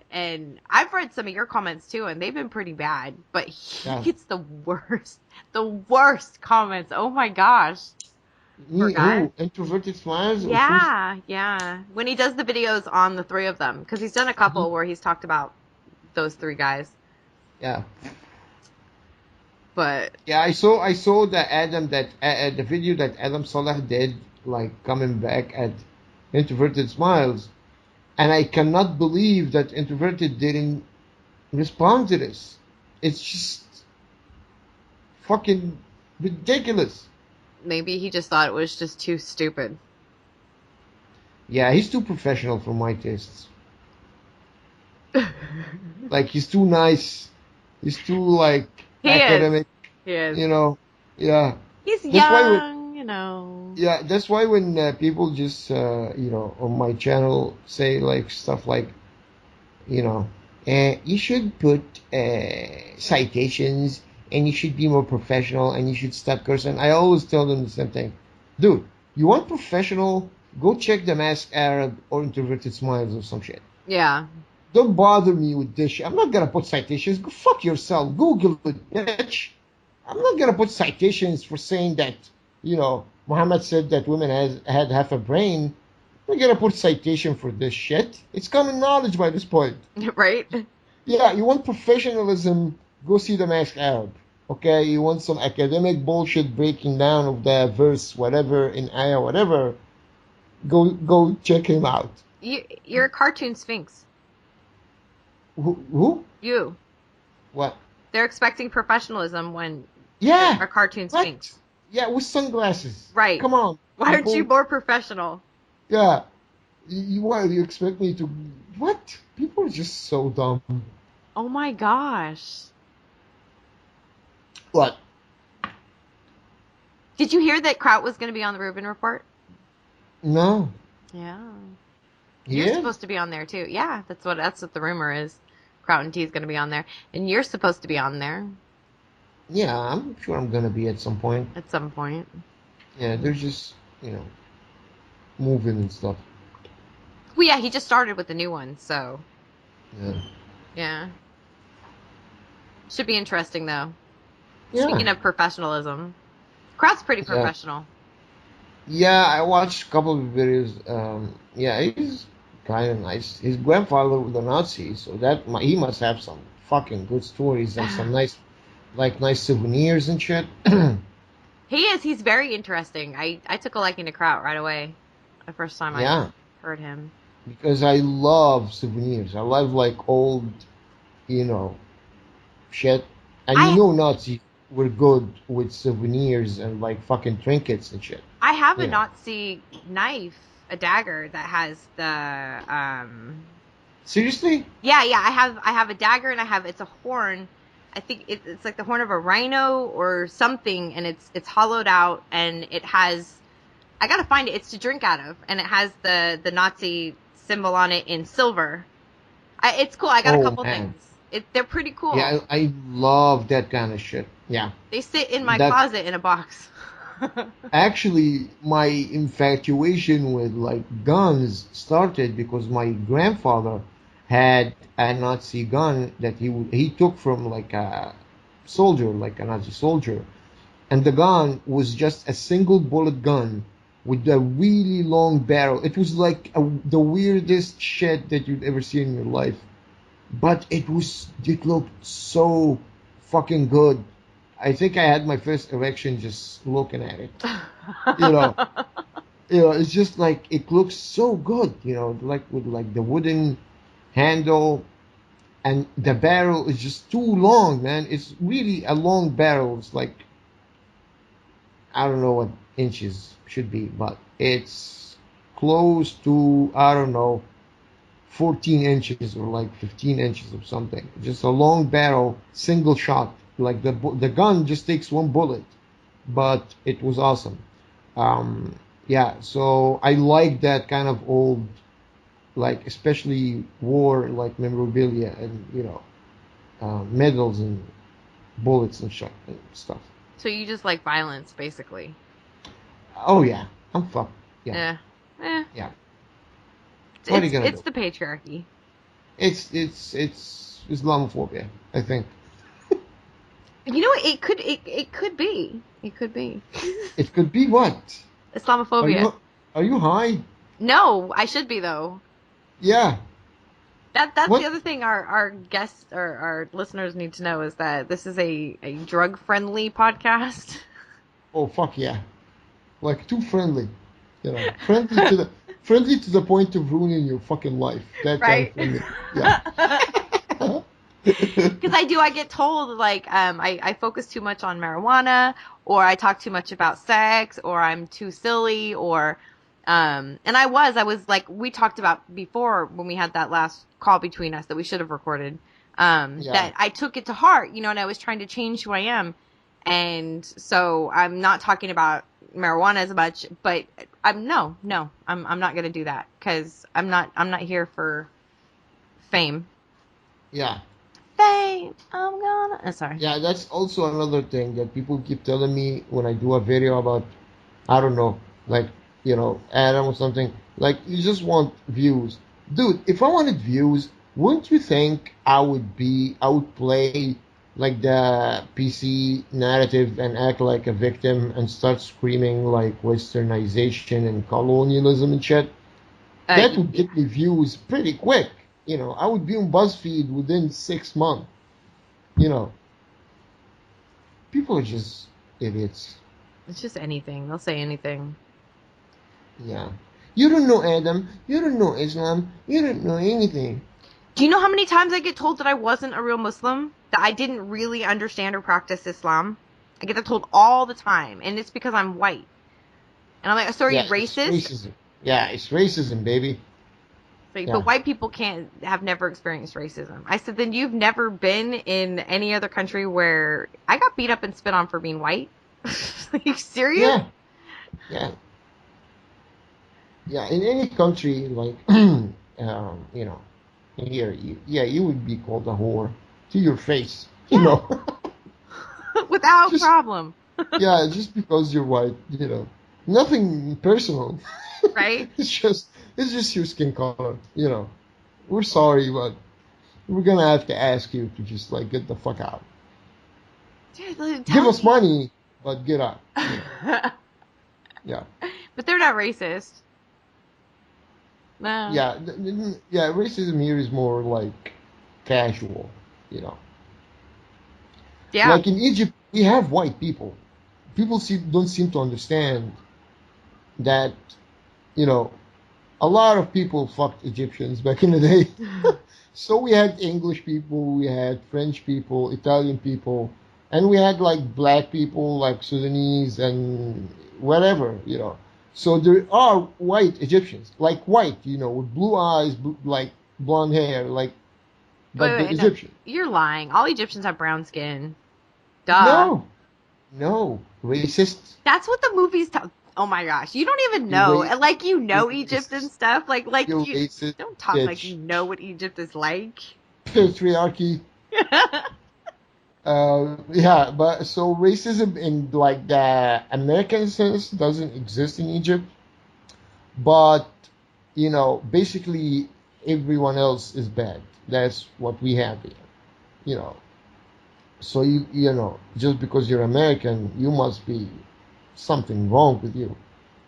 I've read some of your comments too, and they've been pretty bad. But he gets the worst comments. Oh my gosh. Who? Introverted Smiles? Yeah. When he does the videos on the three of them, because he's done a couple where he's talked about those three guys. Yeah. But yeah, I saw the video that Adam Saleh did, like coming back at Introverted Smiles. And I cannot believe that Introverted didn't respond to this. It's just fucking ridiculous. Maybe he just thought it was just too stupid. Yeah, he's too professional for my tastes. Like, he's too nice. He's too, like, academic. He is. Yeah. He's young, Yeah, that's why when people just, on my channel say, like, stuff like, you should put citations, and you should be more professional, and you should stop cursing. I always tell them the same thing. Dude, you want professional? Go check the Masked Arab or Introverted Smiles or some shit. Yeah. Don't bother me with this shit. I'm not gonna put citations. Go fuck yourself. Google it, bitch. I'm not gonna put citations for saying that, Muhammad said that women had half a brain. I'm not gonna put citation for this shit. It's common knowledge by this point. Right? Yeah, you want professionalism, go see the Masked Arab. Okay, you want some academic bullshit breaking down of the verse, whatever, in ayah, whatever, go check him out. You're a cartoon sphinx. Who? You. What? They're expecting professionalism when you're Yeah. a cartoon What? sphinx. Yeah, with sunglasses. Right. Come on, Why aren't you people. more professional? Yeah. You expect me to? What? People are just so dumb. Oh my gosh. What? Did you hear that Kraut was going to be on the Rubin Report? No. Yeah. He You're is? supposed to be on there too. Yeah, that's what the rumor is. Kraut and T is going to be on there, and you're supposed to be on there Yeah, I'm sure I'm gonna be at some point. at some point. Yeah, they're just, moving and stuff. Well, yeah, he just started with the new one, so Yeah. yeah. Should be interesting though. Yeah. Speaking of professionalism, Kraut's pretty Yeah. professional. Yeah, I watched a couple of videos. Yeah, he's kind of nice. His grandfather was a Nazi, so he must have some fucking good stories and some nice souvenirs and shit. He is. He's very interesting. I took a liking to Kraut right away. The first time I Yeah, heard him. because I love souvenirs. I love like old, you know, shit. And I Nazis were good with souvenirs and like fucking trinkets and shit. I have a You know. Nazi knife, a dagger that has the Seriously? Yeah, yeah. I have a dagger and it's a horn. I think it's like the horn of a rhino or something, and it's hollowed out and it has. I gotta find it. It's to drink out of, and it has the Nazi symbol on it in silver. It's cool. I got a Oh couple man. things. They're pretty cool. Yeah, I love that kind of shit. Yeah. They sit in my That closet in a box. actually my infatuation with like guns started because my grandfather had a Nazi gun that he took from like a soldier, like a Nazi soldier, and the gun was just a single bullet gun with a really long barrel. It was like the weirdest shit that you'd ever see in your life, but it looked so fucking good. I think I had my first erection just looking at it. You know, it's just like it looks so good. Like with like the wooden handle, and the barrel is just too long, man. It's really a long barrel. It's like I don't know what inches should be, but it's close to I don't know 14 inches or like 15 inches or something. Just a long barrel, single shot. Like the gun just takes one bullet, but it was awesome. Yeah, so I like that kind of old, like especially war like memorabilia and medals and bullets and stuff. So you just like violence, basically. Oh yeah, I'm fucked. Yeah, Yeah. Eh. yeah. What are you gonna It's do? the patriarchy. It's Islamophobia, I think. You know what? It could be. It could be. It could be what? Islamophobia. Are you high? No, I should be though. Yeah. That's What? the other thing our guests or our listeners need to know is that this is a drug friendly podcast. Oh fuck yeah! Like too friendly, friendly to the point of ruining your fucking life. That kind of Right. friendly. Yeah. Because I get told like I focus too much on marijuana, or I talk too much about sex, or I'm too silly, or and I was like we talked about before when we had that last call between us that we should have recorded. Yeah. That I took it to heart, and I was trying to change who I am, and so I'm not talking about marijuana as much, but I'm not gonna do that because I'm not here for fame. Yeah. I'm gonna. Sorry. Yeah, that's also another thing that people keep telling me when I do a video about, I don't know, like, Adam or something. Like, you just want views. Dude, if I wanted views, wouldn't you think I would play like the PC narrative and act like a victim and start screaming like westernization and colonialism and shit? That would get me views pretty quick. I would be on BuzzFeed within 6 months. People are just idiots. It's just anything. They'll say anything. Yeah. You don't know Adam. You don't know Islam. You don't know anything. Do you know how many times I get told that I wasn't a real Muslim? That I didn't really understand or practice Islam? I get that told all the time. And it's because I'm white. And I'm like, so are you racist? It's racism. Yeah, it's racism, baby. But white people have never experienced racism. I said, then you've never been in any other country where I got beat up and spit on for being white? Are you serious? Yeah. Yeah, in any country, like, here, you would be called a whore to your face, Without problem. Yeah, just because you're white, nothing personal. Right? It's just your skin color, We're sorry, but we're gonna have to ask you to just get the fuck out. Dude, give us money, but get out. Yeah. But they're not racist. No. Yeah, racism here is more like casual, Yeah. Like in Egypt, we have white people. People don't seem to understand that, a lot of people fucked Egyptians back in the day. So we had English people, we had French people, Italian people, and we had black people like Sudanese and whatever, So there are white Egyptians, white, with blue eyes, blonde hair, but Egyptian. You're lying. All Egyptians have brown skin. Duh. No, racist. That's what the movies tell. Oh my gosh, you don't even know, Egypt and stuff. You racist, don't talk bitch. like you know what Egypt is like. Patriarchy. But so racism in the American sense doesn't exist in Egypt, but basically everyone else is bad. That's what we have here, So just because you're American, you must be something wrong with you.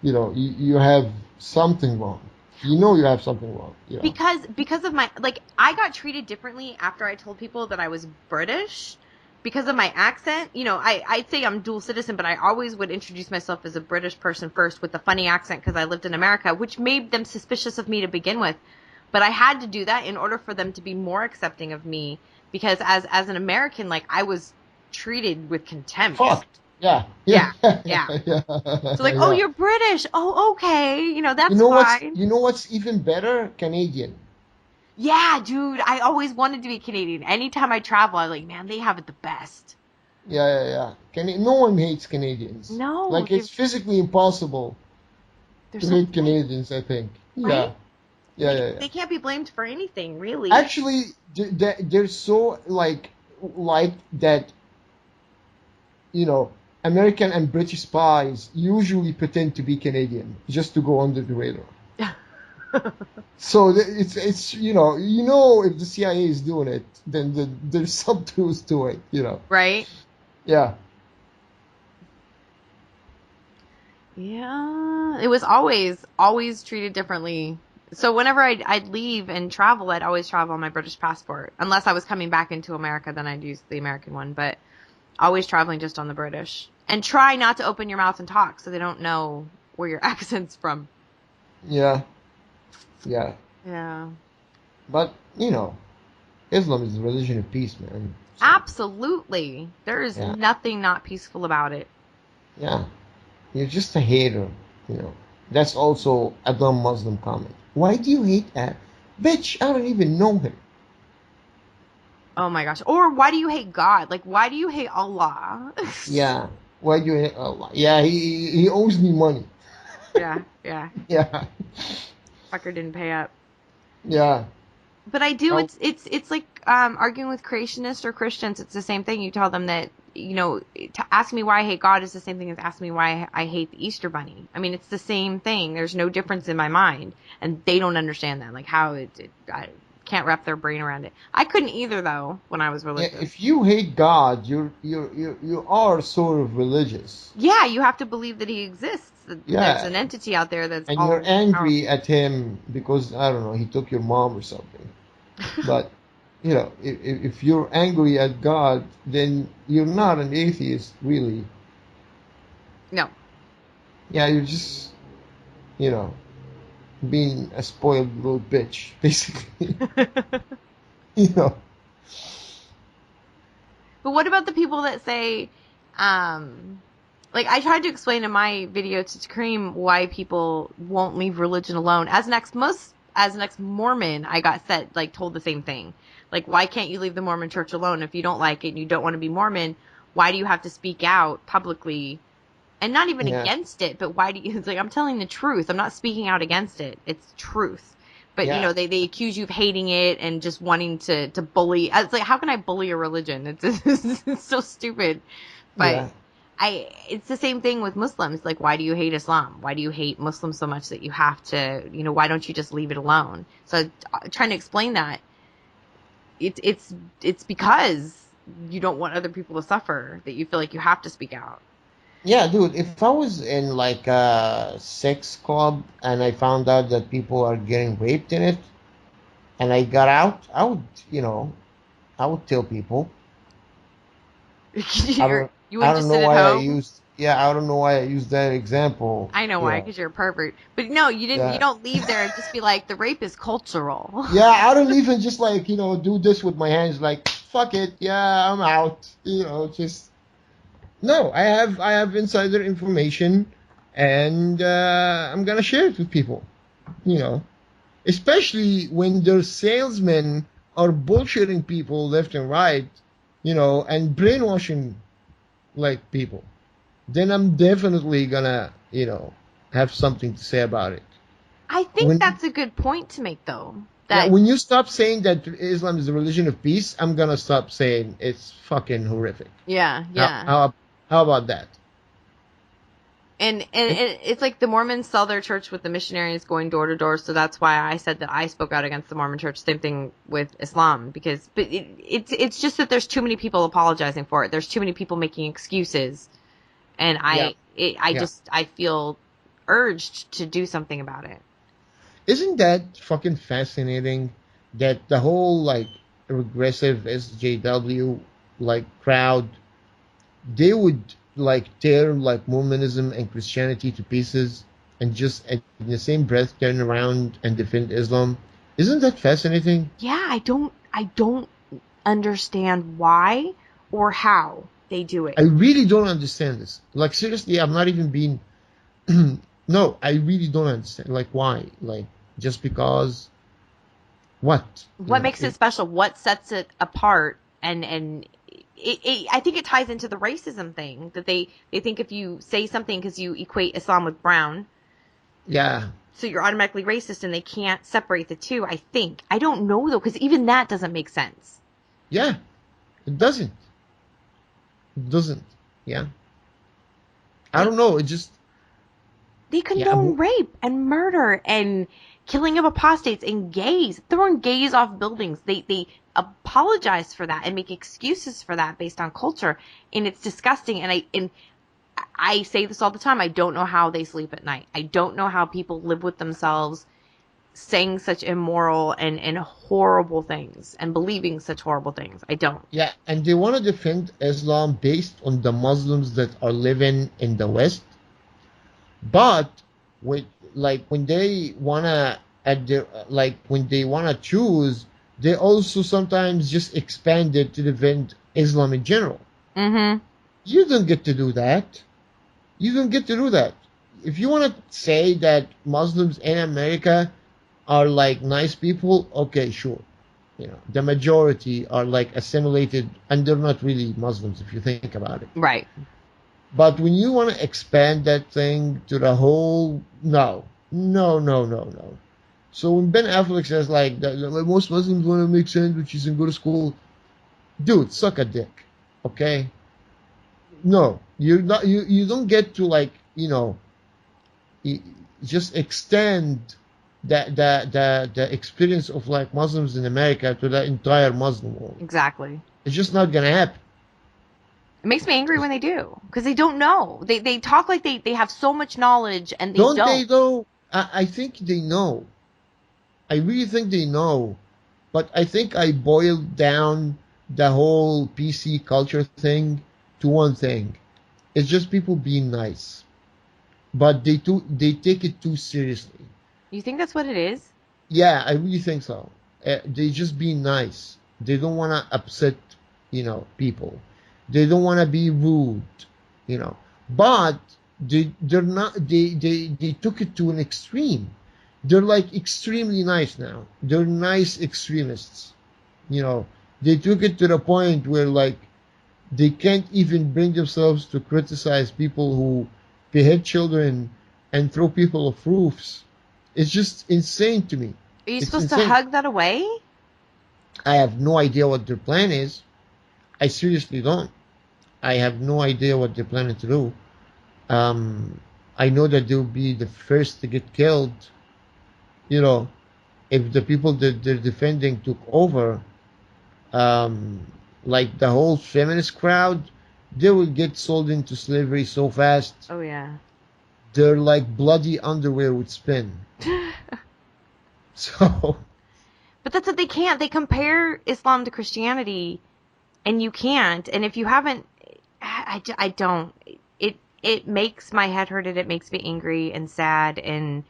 You have something wrong. You have something wrong. Because of my I got treated differently after I told people that I was British. Because of my accent, I'd say I'm dual citizen, but I always would introduce myself as a British person first with a funny accent because I lived in America, which made them suspicious of me to begin with. But I had to do that in order for them to be more accepting of me because as an American, I was treated with contempt. Fucked. Yeah. So oh, you're British. Oh, okay. That's fine. You know what's even better? Canadian. Yeah, dude, I always wanted to be Canadian. Anytime I travel, I'm like, man, they have it the best. Yeah. No one hates Canadians. No. It's physically impossible to hate Canadians, I think. Right? Yeah. They can't be blamed for anything, really. Actually, they're so like that, American and British spies usually pretend to be Canadian just to go under the radar. So it's if the CIA is doing it, then there's some truth to it, Right? Yeah. Yeah. It was always treated differently. So whenever I'd leave and travel, I'd always travel on my British passport. Unless I was coming back into America, then I'd use the American one. But always traveling just on the British. And try not to open your mouth and talk so they don't know where your accent's from. Yeah. But, Islam is the religion of peace, man. So. Absolutely. There is nothing not peaceful about it. Yeah. You're just a hater, That's also a dumb Muslim comment. Why do you hate that? Bitch, I don't even know him. Oh my gosh. Or why do you hate God? Why do you hate Allah? Yeah. Why do you hate Allah? Yeah, he owes me money. Yeah. Yeah. Fucker didn't pay up. Yeah. But I do. It's like arguing with creationists or Christians. It's the same thing. You tell them that to ask me why I hate God is the same thing as ask me why I hate the Easter Bunny. I mean, it's the same thing. There's no difference in my mind, and they don't understand that. How I can't wrap their brain around it. I couldn't either though when I was religious. Yeah, if you hate God, you are sort of religious. Yeah, you have to believe that He exists. There's an entity out there that's and you're angry at Him because I don't know, He took your mom or something. But, if you're angry at God, then you're not an atheist, really. No. Yeah, you're just, you know, being a spoiled little bitch, basically. you know. But what about the people that say, like I tried to explain in my video to Kareem why people won't leave religion alone. As an ex-Mormon, I got told the same thing. Like, why can't you leave the Mormon Church alone if you don't like it and you don't want to be Mormon? Why do you have to speak out publicly? And not even against it, but why do you, it's like, I'm telling the truth. I'm not speaking out against it. It's truth. But, they accuse you of hating it and just wanting to bully. It's like, how can I bully a religion? It's so stupid. But it's the same thing with Muslims. Like, why do you hate Islam? Why do you hate Muslims so much that you have to, why don't you just leave it alone? So trying to explain that, it's because you don't want other people to suffer that you feel like you have to speak out. Yeah, dude, if I was in like a sex club and I found out that people are getting raped in it and I got out, I would, I would tell people. You wouldn't I don't just know sit at why home? I don't know why I used that example. I know why, because you're a pervert. But no, you didn't. You Yeah. don't leave there and just be like, the rape is cultural. Yeah, I don't even just like, do this with my hands like, fuck it, yeah, I'm out. Just no, I have insider information and I'm gonna share it with people. Especially when their salesmen are bullshitting people left and right, and brainwashing like people. Then I'm definitely gonna, have something to say about it. I think that's a good point to make, though. When you stop saying that Islam is the religion of peace, I'm gonna stop saying it's fucking horrific. Yeah. How about that? And it's like the Mormons sell their church with the missionaries going door to door, so that's why I said that I spoke out against the Mormon Church. Same thing with Islam, but it's just that there's too many people apologizing for it. There's too many people making excuses, and I feel urged to do something about it. Isn't that fucking fascinating that the whole like regressive SJW like crowd, they would like tear like Mormonism and Christianity to pieces and just in the same breath turn around and defend Islam? Isn't that fascinating? Yeah, I don't understand why or how they do it. I really don't understand this. Like seriously, I'm not even being no, I really don't understand. Like why? Like just because what? What makes it special? What sets it apart? And I think it ties into the racism thing that they think if you say something because you equate Islam with brown, so you're automatically racist, and they can't separate the two. I think, I don't know though, because even that doesn't make sense. Yeah, it doesn't. It doesn't. Yeah, I don't know. It just they condone rape and murder and killing of apostates and gays, throwing gays off buildings. They apologize for that and make excuses for that based on culture, and it's disgusting. And I say this all the time. I don't know how they sleep at night. I don't know how people live with themselves saying such immoral and horrible things and believing such horrible things. I don't. Yeah, and they want to defend Islam based on the Muslims that are living in the West. But when they wanna when they wanna choose, they also sometimes just expand it to defend Islam in general. Mm-hmm. You don't get to do that. You don't get to do that. If you want to say that Muslims in America are like nice people, okay, sure. The majority are like assimilated, and they're not really Muslims if you think about it. Right. But when you want to expand that thing to the whole, no. So when Ben Affleck says like that, most Muslims want to make sandwiches and go to school, dude, suck a dick, okay? No, you're not. You don't get to like just extend the experience of like Muslims in America to the entire Muslim world. Exactly. It's just not gonna happen. It makes me angry when they do, because they don't know. They talk like they have so much knowledge, and they don't. They though? I think they know. I really think they know. But I think I boiled down the whole PC culture thing to one thing. It's just people being nice, but they take it too seriously. You think that's what it is? Yeah, I really think so. They just being nice. They don't want to upset, people. They don't want to be rude, But they're not. They took it to an extreme. They're like extremely nice now. They're nice extremists. They took it to the point where like they can't even bring themselves to criticize people who behead children and throw people off roofs. It's just insane to me. Are you It's supposed to insane. hug that away? I have no idea what their plan is. I seriously don't. I have no idea what they're planning to do. I know that they'll be the first to get killed, if the people that they're defending took over. Like the whole feminist crowd, they will get sold into slavery so fast. Oh yeah. They're like bloody underwear would spin. So. But that's what they can't. They compare Islam to Christianity, and you can't. And if you haven't, I don't. It makes my head hurt, and it makes me angry and sad, and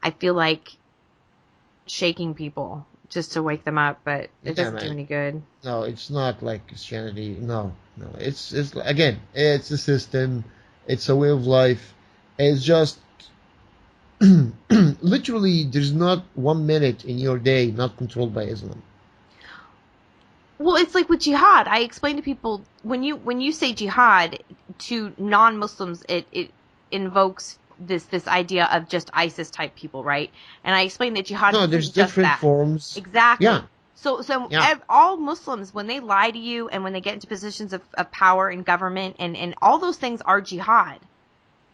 I feel like shaking people just to wake them up, but it doesn't do any good. No, it's not like Christianity. No. It's again, it's a system. It's a way of life. It's just literally there's not 1 minute in your day not controlled by Islam. Well, it's like with jihad. I explain to people when you say jihad to non-Muslims, it invokes this idea of just ISIS type people, right? And I explain that jihad No, isn't there's just different that. forms. Exactly. Yeah. So Yeah. all Muslims, when they lie to you and when they get into positions of power in government and all those things are jihad.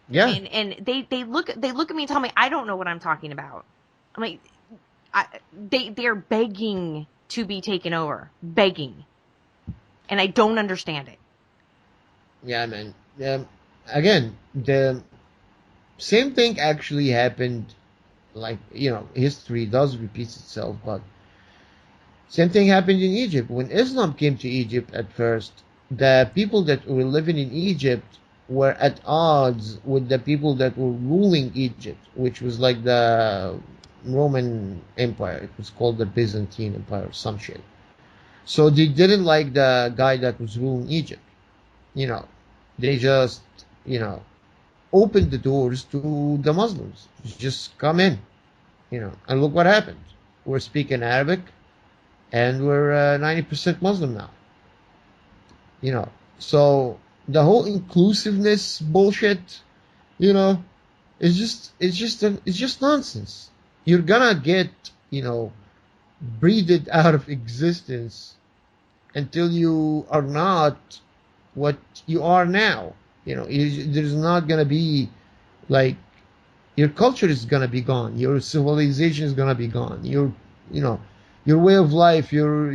Yeah. And they look at me and tell me I don't know what I'm talking about. I'm like, they're begging to be taken over, begging, and I don't understand it. Yeah, man. Again, the same thing actually happened. Like history does repeat itself, but same thing happened in Egypt when Islam came to Egypt. At first, the people that were living in Egypt were at odds with the people that were ruling Egypt, which was like the Roman Empire. It was called the Byzantine Empire or some shit. So they didn't like the guy that was ruling Egypt. They just, opened the doors to the Muslims. Just come in, and look what happened. We're speaking Arabic, and we're 90% Muslim now. So the whole inclusiveness bullshit, it's just nonsense. You're gonna get, breathed out of existence until you are not what you are now. There's not gonna be like your culture is gonna be gone, your civilization is gonna be gone, your way of life, your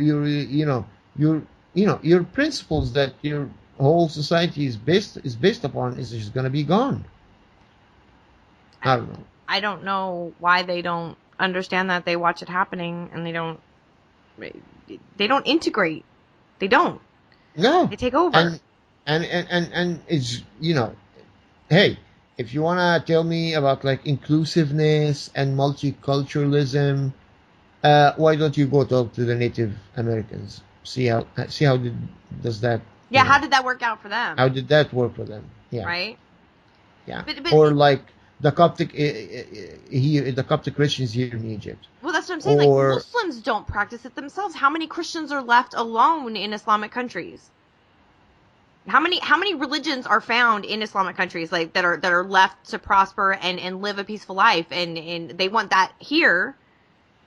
principles that your whole society is based upon is just gonna be gone. I don't know. I don't know why they don't understand that. They watch it happening and they don't integrate. They don't. No. They take over. And it's hey, if you wanna tell me about like inclusiveness and multiculturalism, why don't you go talk to the Native Americans? See how does that? Yeah, how did that work out for them? How did that work for them? Yeah. Right. Yeah. Or like the Coptic here, the Coptic Christians here in Egypt. Well, that's what I'm saying. Like Muslims don't practice it themselves. How many Christians are left alone in Islamic countries? How many religions are found in Islamic countries like that are left to prosper and live a peaceful life and they want that here,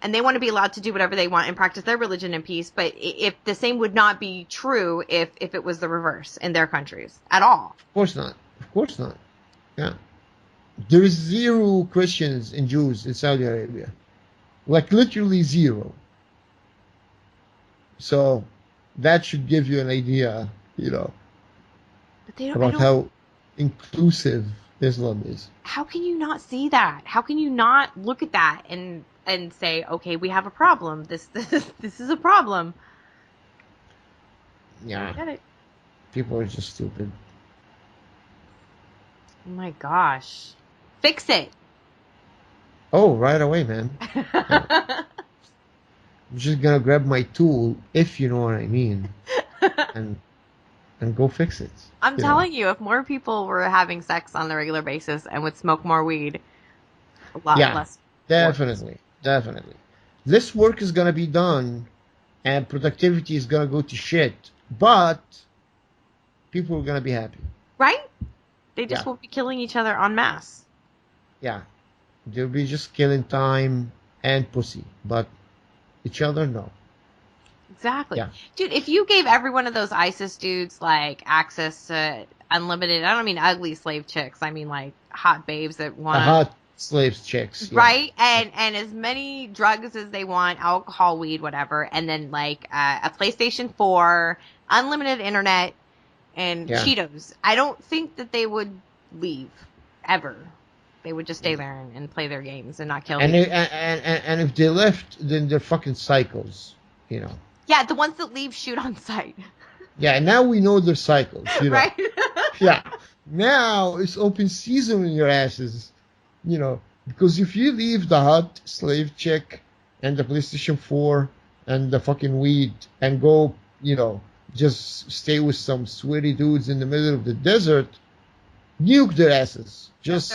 and they want to be allowed to do whatever they want and practice their religion in peace. But if the same would not be true if it was the reverse in their countries at all. Of course not. Of course not. Yeah. There is 0 Christians and Jews in Saudi Arabia. Like literally 0. So that should give you an idea, But about how inclusive, Islam is. How can you not see that? How can you not look at that and say, okay, we have a problem. This is a problem. Yeah. I get it. People are just stupid. Oh my gosh. Fix it. Oh, right away, man. I'm just gonna grab my tool, if you know what I mean, and go fix it. I'm telling you, if more people were having sex on a regular basis and would smoke more weed, a lot less. Definitely. This work is gonna be done, and productivity is gonna go to shit, but people are gonna be happy. Right? They just won't be killing each other en masse. Yeah. They'll be just killing time and pussy, but each other, no. Exactly. Yeah. Dude, if you gave every one of those ISIS dudes, like, access to unlimited, I don't mean ugly slave chicks, I mean, like, hot babes that want hot slaves chicks. Right? And as many drugs as they want, alcohol, weed, whatever, and then, like, a PlayStation 4, unlimited internet, and Cheetos. I don't think that they would leave, ever. They would just stay there and play their games and not kill people. And if they left, then they're fucking psychos, you know. Yeah, the ones that leave shoot on sight. Yeah, now we know they're psychos, you know. Right? Yeah. Now it's open season in your asses, you know. Because if you leave the hot slave chick and the PlayStation 4 and the fucking weed and go, you know, just stay with some sweaty dudes in the middle of the desert, nuke their asses. Just,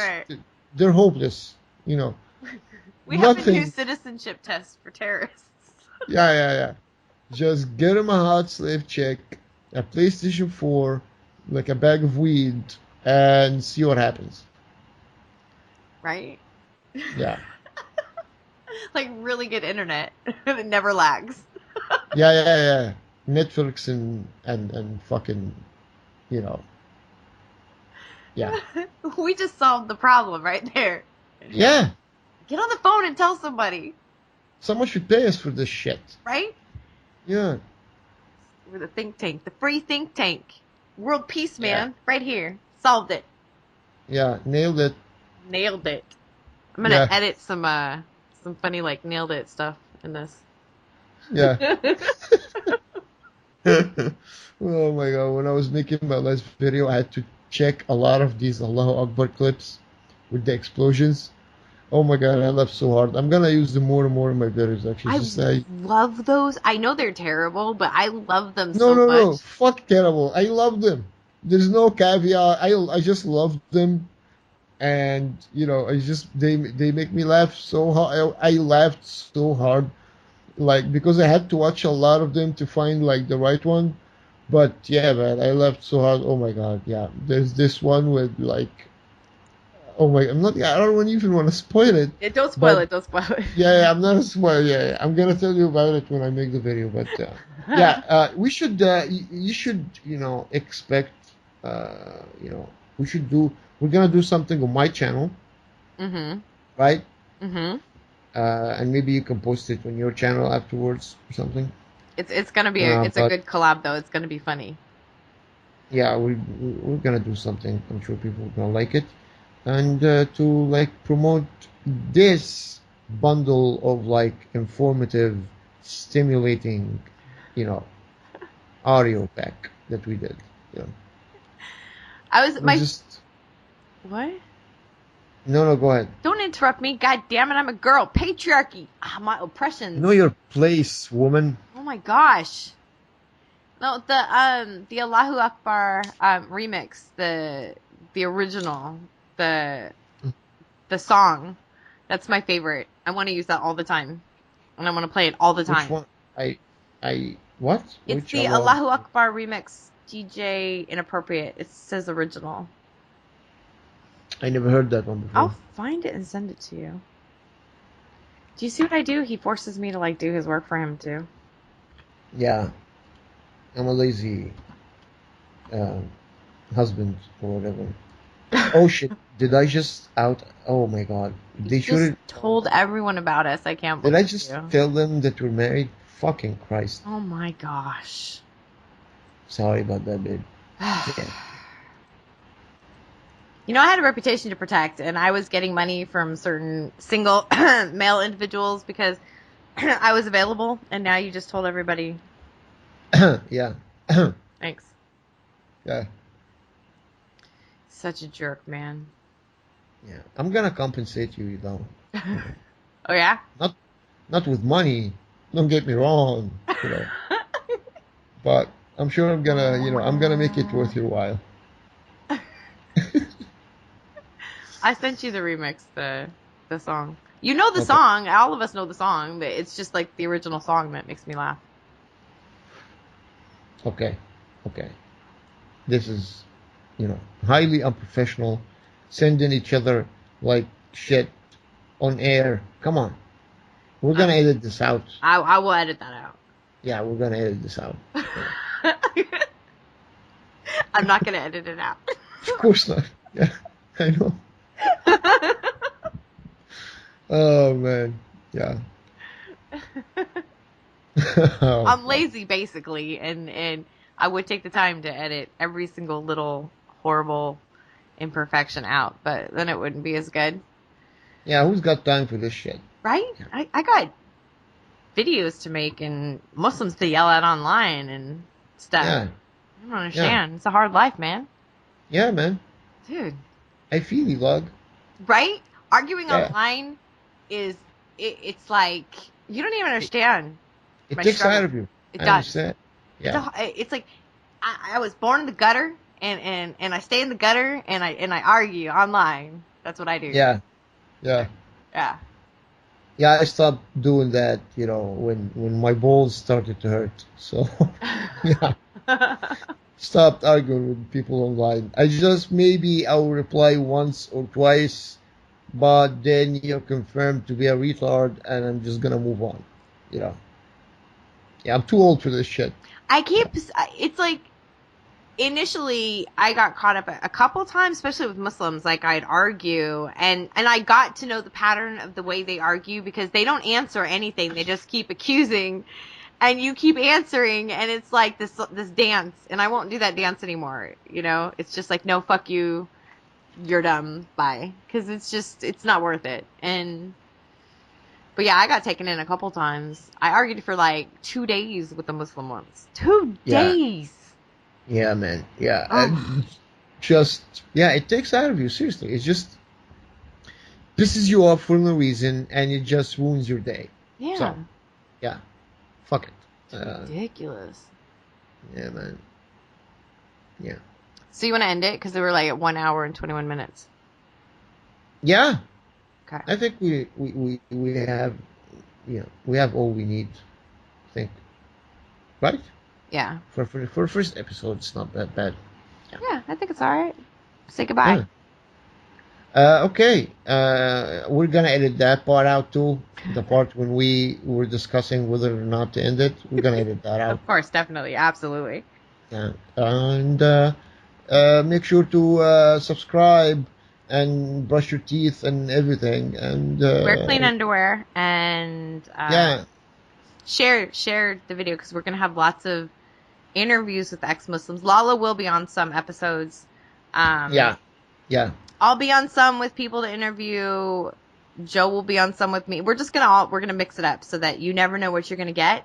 they're hopeless, you know. We have a new citizenship test for terrorists. Yeah. Just get them a hot slave chick, a PlayStation 4, like a bag of weed, and see what happens. Right? Yeah. Like really good internet. It never lags. Yeah. Netflix and fucking, you know. Yeah. We just solved the problem right there. Yeah. Get on the phone and tell somebody. Someone should pay us for this shit. Right? Yeah. We're the think tank. The free think tank. World peace, man. Right here. Solved it. Yeah. Nailed it. I'm going to edit some funny, like, nailed it stuff in this. Yeah. Oh my god. When I was making my last video, I had to check a lot of these Allahu Akbar clips with the explosions. Oh my god, I laughed so hard. I'm gonna use them more and more in my videos, actually. I love those. I know they're terrible, but I love them so much. No. Fuck terrible. I love them. There's no caveat. I just love them. And, you know, they make me laugh so hard. I laughed so hard. Like, because I had to watch a lot of them to find, like, the right one. But, yeah, man, I laughed so hard. Oh my god, yeah. There's this one with, like, oh my, I don't even want to spoil it. Yeah, don't spoil it. Yeah, I'm not a spoiler. Yeah, I'm gonna tell you about it when I make the video. But we should. You should, you know, expect. You know, we're gonna do something on my channel. Mm-hmm. Right. Mm-hmm. And maybe you can post it on your channel afterwards or something. It's gonna be a good collab though. It's gonna be funny. Yeah, we're gonna do something. I'm sure people are gonna like it. And to, like, promote this bundle of, like, informative, stimulating, you know, audio pack that we did. You know. What? No, go ahead. Don't interrupt me. God damn it, I'm a girl. Patriarchy. My oppression. Know your place, woman. Oh my gosh. No, the Allahu Akbar remix, the original. The song, that's my favorite. I want to use that all the time, and I want to play it all the time. Which one? What? It's the Allahu Akbar remix, DJ Inappropriate. It says original. I never heard that one before. I'll find it and send it to you. Do you see what I do? He forces me to, like, do his work for him too. Yeah, I'm a lazy husband or whatever. Oh shit! Did I just out? Oh my god! They should have told everyone about us. I can't believe. Did I just tell them that we're married? Fucking Christ! Oh my gosh! Sorry about that, babe. Yeah. You know, I had a reputation to protect, and I was getting money from certain single male individuals because I was available, and now you just told everybody. Yeah. Thanks. Yeah. Such a jerk, man. Yeah. I'm gonna compensate you, though. Oh, yeah? Not with money. Don't get me wrong, you know. But I'm sure I'm gonna make it worth your while. I sent you the remix, the song. You know the Okay. song. All of us know the song, but it's just like the original song that makes me laugh. Okay. This is, highly unprofessional. Sending each other like shit on air. Come on. We're gonna edit this out. I will edit that out. Yeah, we're gonna edit this out. I'm not gonna edit it out. Of course not. Yeah, I know. Oh man, yeah. I'm lazy basically, and I would take the time to edit every single little horrible imperfection out, but then it wouldn't be as good. Yeah, who's got time for this shit? Right? Yeah. I got videos to make and Muslims to yell at online and stuff. Yeah. I don't understand. Yeah. It's a hard life, man. Yeah, man. Dude. I feel you, log. Right? Arguing online it's like, you don't even understand. It takes out of you. It does. Yeah. It's like, I was born in the gutter and I stay in the gutter and I argue online. That's what I do. Yeah. Yeah. Yeah. Yeah, I stopped doing that, when my balls started to hurt. So, yeah. Stopped arguing with people online. I'll reply once or twice, but then you're confirmed to be a retard and I'm just gonna move on, Yeah, I'm too old for this shit. It's like, initially I got caught up a couple times, especially with Muslims. Like, I'd argue and I got to know the pattern of the way they argue because they don't answer anything. They just keep accusing and you keep answering and it's like this dance, and I won't do that dance anymore. It's just like, no, fuck you. You're dumb. Bye. Cause it's not worth it. But yeah, I got taken in a couple times. I argued for like 2 days with the Muslim ones. 2 days. Yeah, man. Yeah. Oh. It takes out of you. Seriously. It just pisses you off for no reason and it just ruins your day. Yeah. So, yeah. Fuck it. It's ridiculous. Yeah, man. Yeah. So you want to end it? Because we were like at 1 hour and 21 minutes. Yeah. Okay. I think we have, we have all we need, I think. Right? Yeah. For first episode, it's not that bad. Yeah, I think it's all right. Say goodbye. Yeah. Okay. We're gonna edit that part out too. The part when we were discussing whether or not to end it. We're gonna edit that out. Of course, definitely, absolutely. Yeah. And make sure to subscribe and brush your teeth and everything. And wear clean underwear and share the video because we're gonna have lots of interviews with ex-Muslims. Lala will be on some episodes. Yeah. I'll be on some with people to interview. Joe will be on some with me. We're gonna mix it up so that you never know what you're gonna get,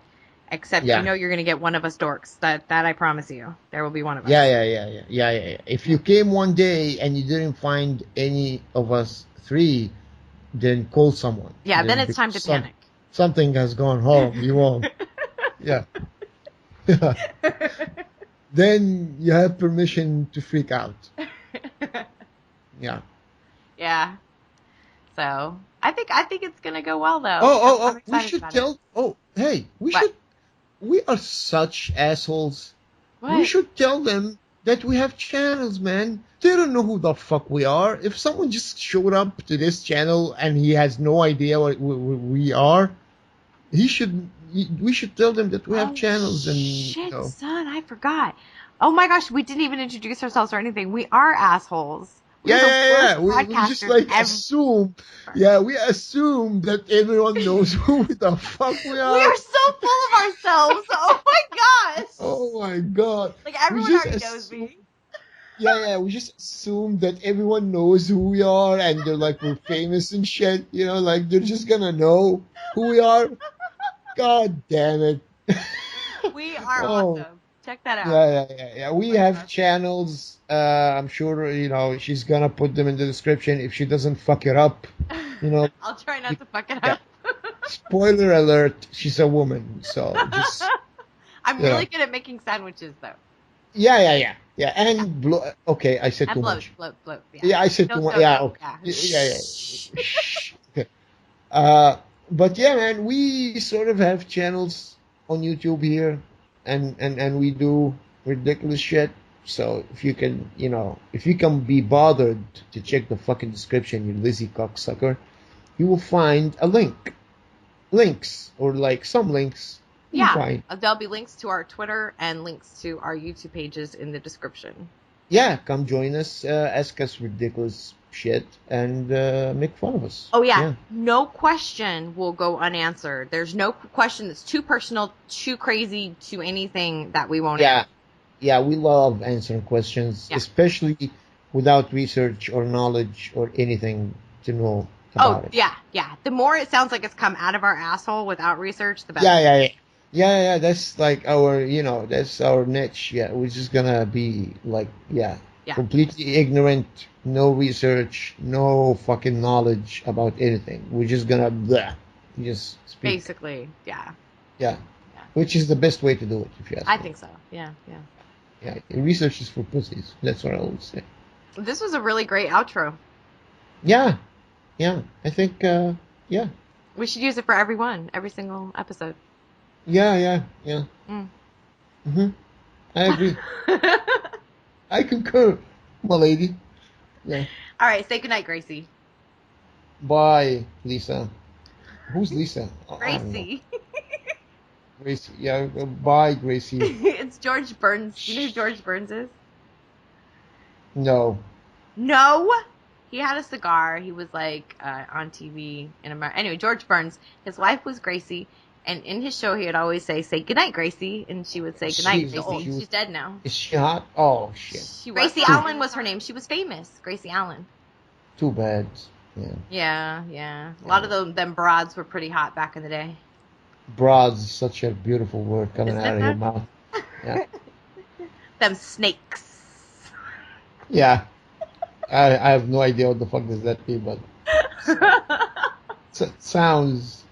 except you're gonna get one of us dorks. That I promise you. There will be one of us. Yeah. If you came one day and you didn't find any of us three, then call someone. Yeah, then it's time to panic. Something has gone wrong. You won't. Yeah. Then you have permission to freak out. Yeah. Yeah. So I think it's gonna go well though. We should tell. We are such assholes. What? We should tell them that we have channels, man. They don't know who the fuck we are. If someone just showed up to this channel and he has no idea what we are, we should tell them that we have channels. And shit, son, I forgot. Oh my gosh, we didn't even introduce ourselves or anything. We are assholes. Yeah. We just assume. Yeah, we assume that everyone knows who the fuck we are. We are so full of ourselves. Oh my gosh. Oh my god. Like everyone already knows me. Yeah. We just assume that everyone knows who we are, and they're like we're famous and shit. Like they're just gonna know who we are. God damn it. We are Oh. awesome. Check that out. Yeah. We have channels. I'm sure she's gonna put them in the description if she doesn't fuck it up. I'll try not to fuck it Yeah. up. Spoiler alert: she's a woman, so just I'm really good at making sandwiches, though. Yeah. And okay, I said And too bloat. much. Yeah. Yeah, I said too much. Yeah, okay. Yeah. Shh. Okay. But yeah, man, we sort of have channels on YouTube here, and we do ridiculous shit. So if you can be bothered to check the fucking description, you lazy cocksucker, you will find links, or like some links. You find. There'll be links to our Twitter and links to our YouTube pages in the description. Yeah, come join us, ask us ridiculous shit, and make fun of us. Oh, yeah. No question will go unanswered. There's no question that's too personal, too crazy, to anything that we won't answer. Yeah, we love answering questions, especially without research or knowledge or anything to know about it. Yeah. The more it sounds like it's come out of our asshole without research, the better. Yeah. That's like that's our niche. Yeah, we're just gonna be like, completely ignorant, no research, no fucking knowledge about anything. We're just gonna just speak. Basically, yeah. Which is the best way to do it, if you ask me. I think so. Yeah. Yeah, research is for pussies. That's what I would say. This was a really great outro. Yeah. I think, yeah. We should use it for every single episode. Yeah. Mm-hmm. I agree. I concur, my lady. Yeah. All right, say goodnight, Gracie. Bye, Lisa. Who's Lisa? Gracie. Gracie. Yeah, bye, Gracie. It's George Burns. You know who George Burns is? No. He had a cigar. He was like on TV in America. Anyway, George Burns. His wife was Gracie, and in his show he would always say goodnight, Gracie, and she would say goodnight, Gracie. She's dead now. Is she hot? Oh shit. Gracie Allen was her name. She was famous. Gracie Allen. Too bad. Yeah. A lot of them broads were pretty hot back in the day. Broads is such a beautiful word coming out of your mouth. Yeah. Them snakes. Yeah. I have no idea what the fuck does that mean, but sounds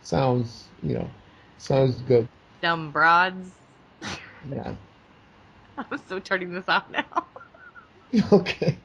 good. Dumb broads. Yeah. I'm so turning this off now. Okay.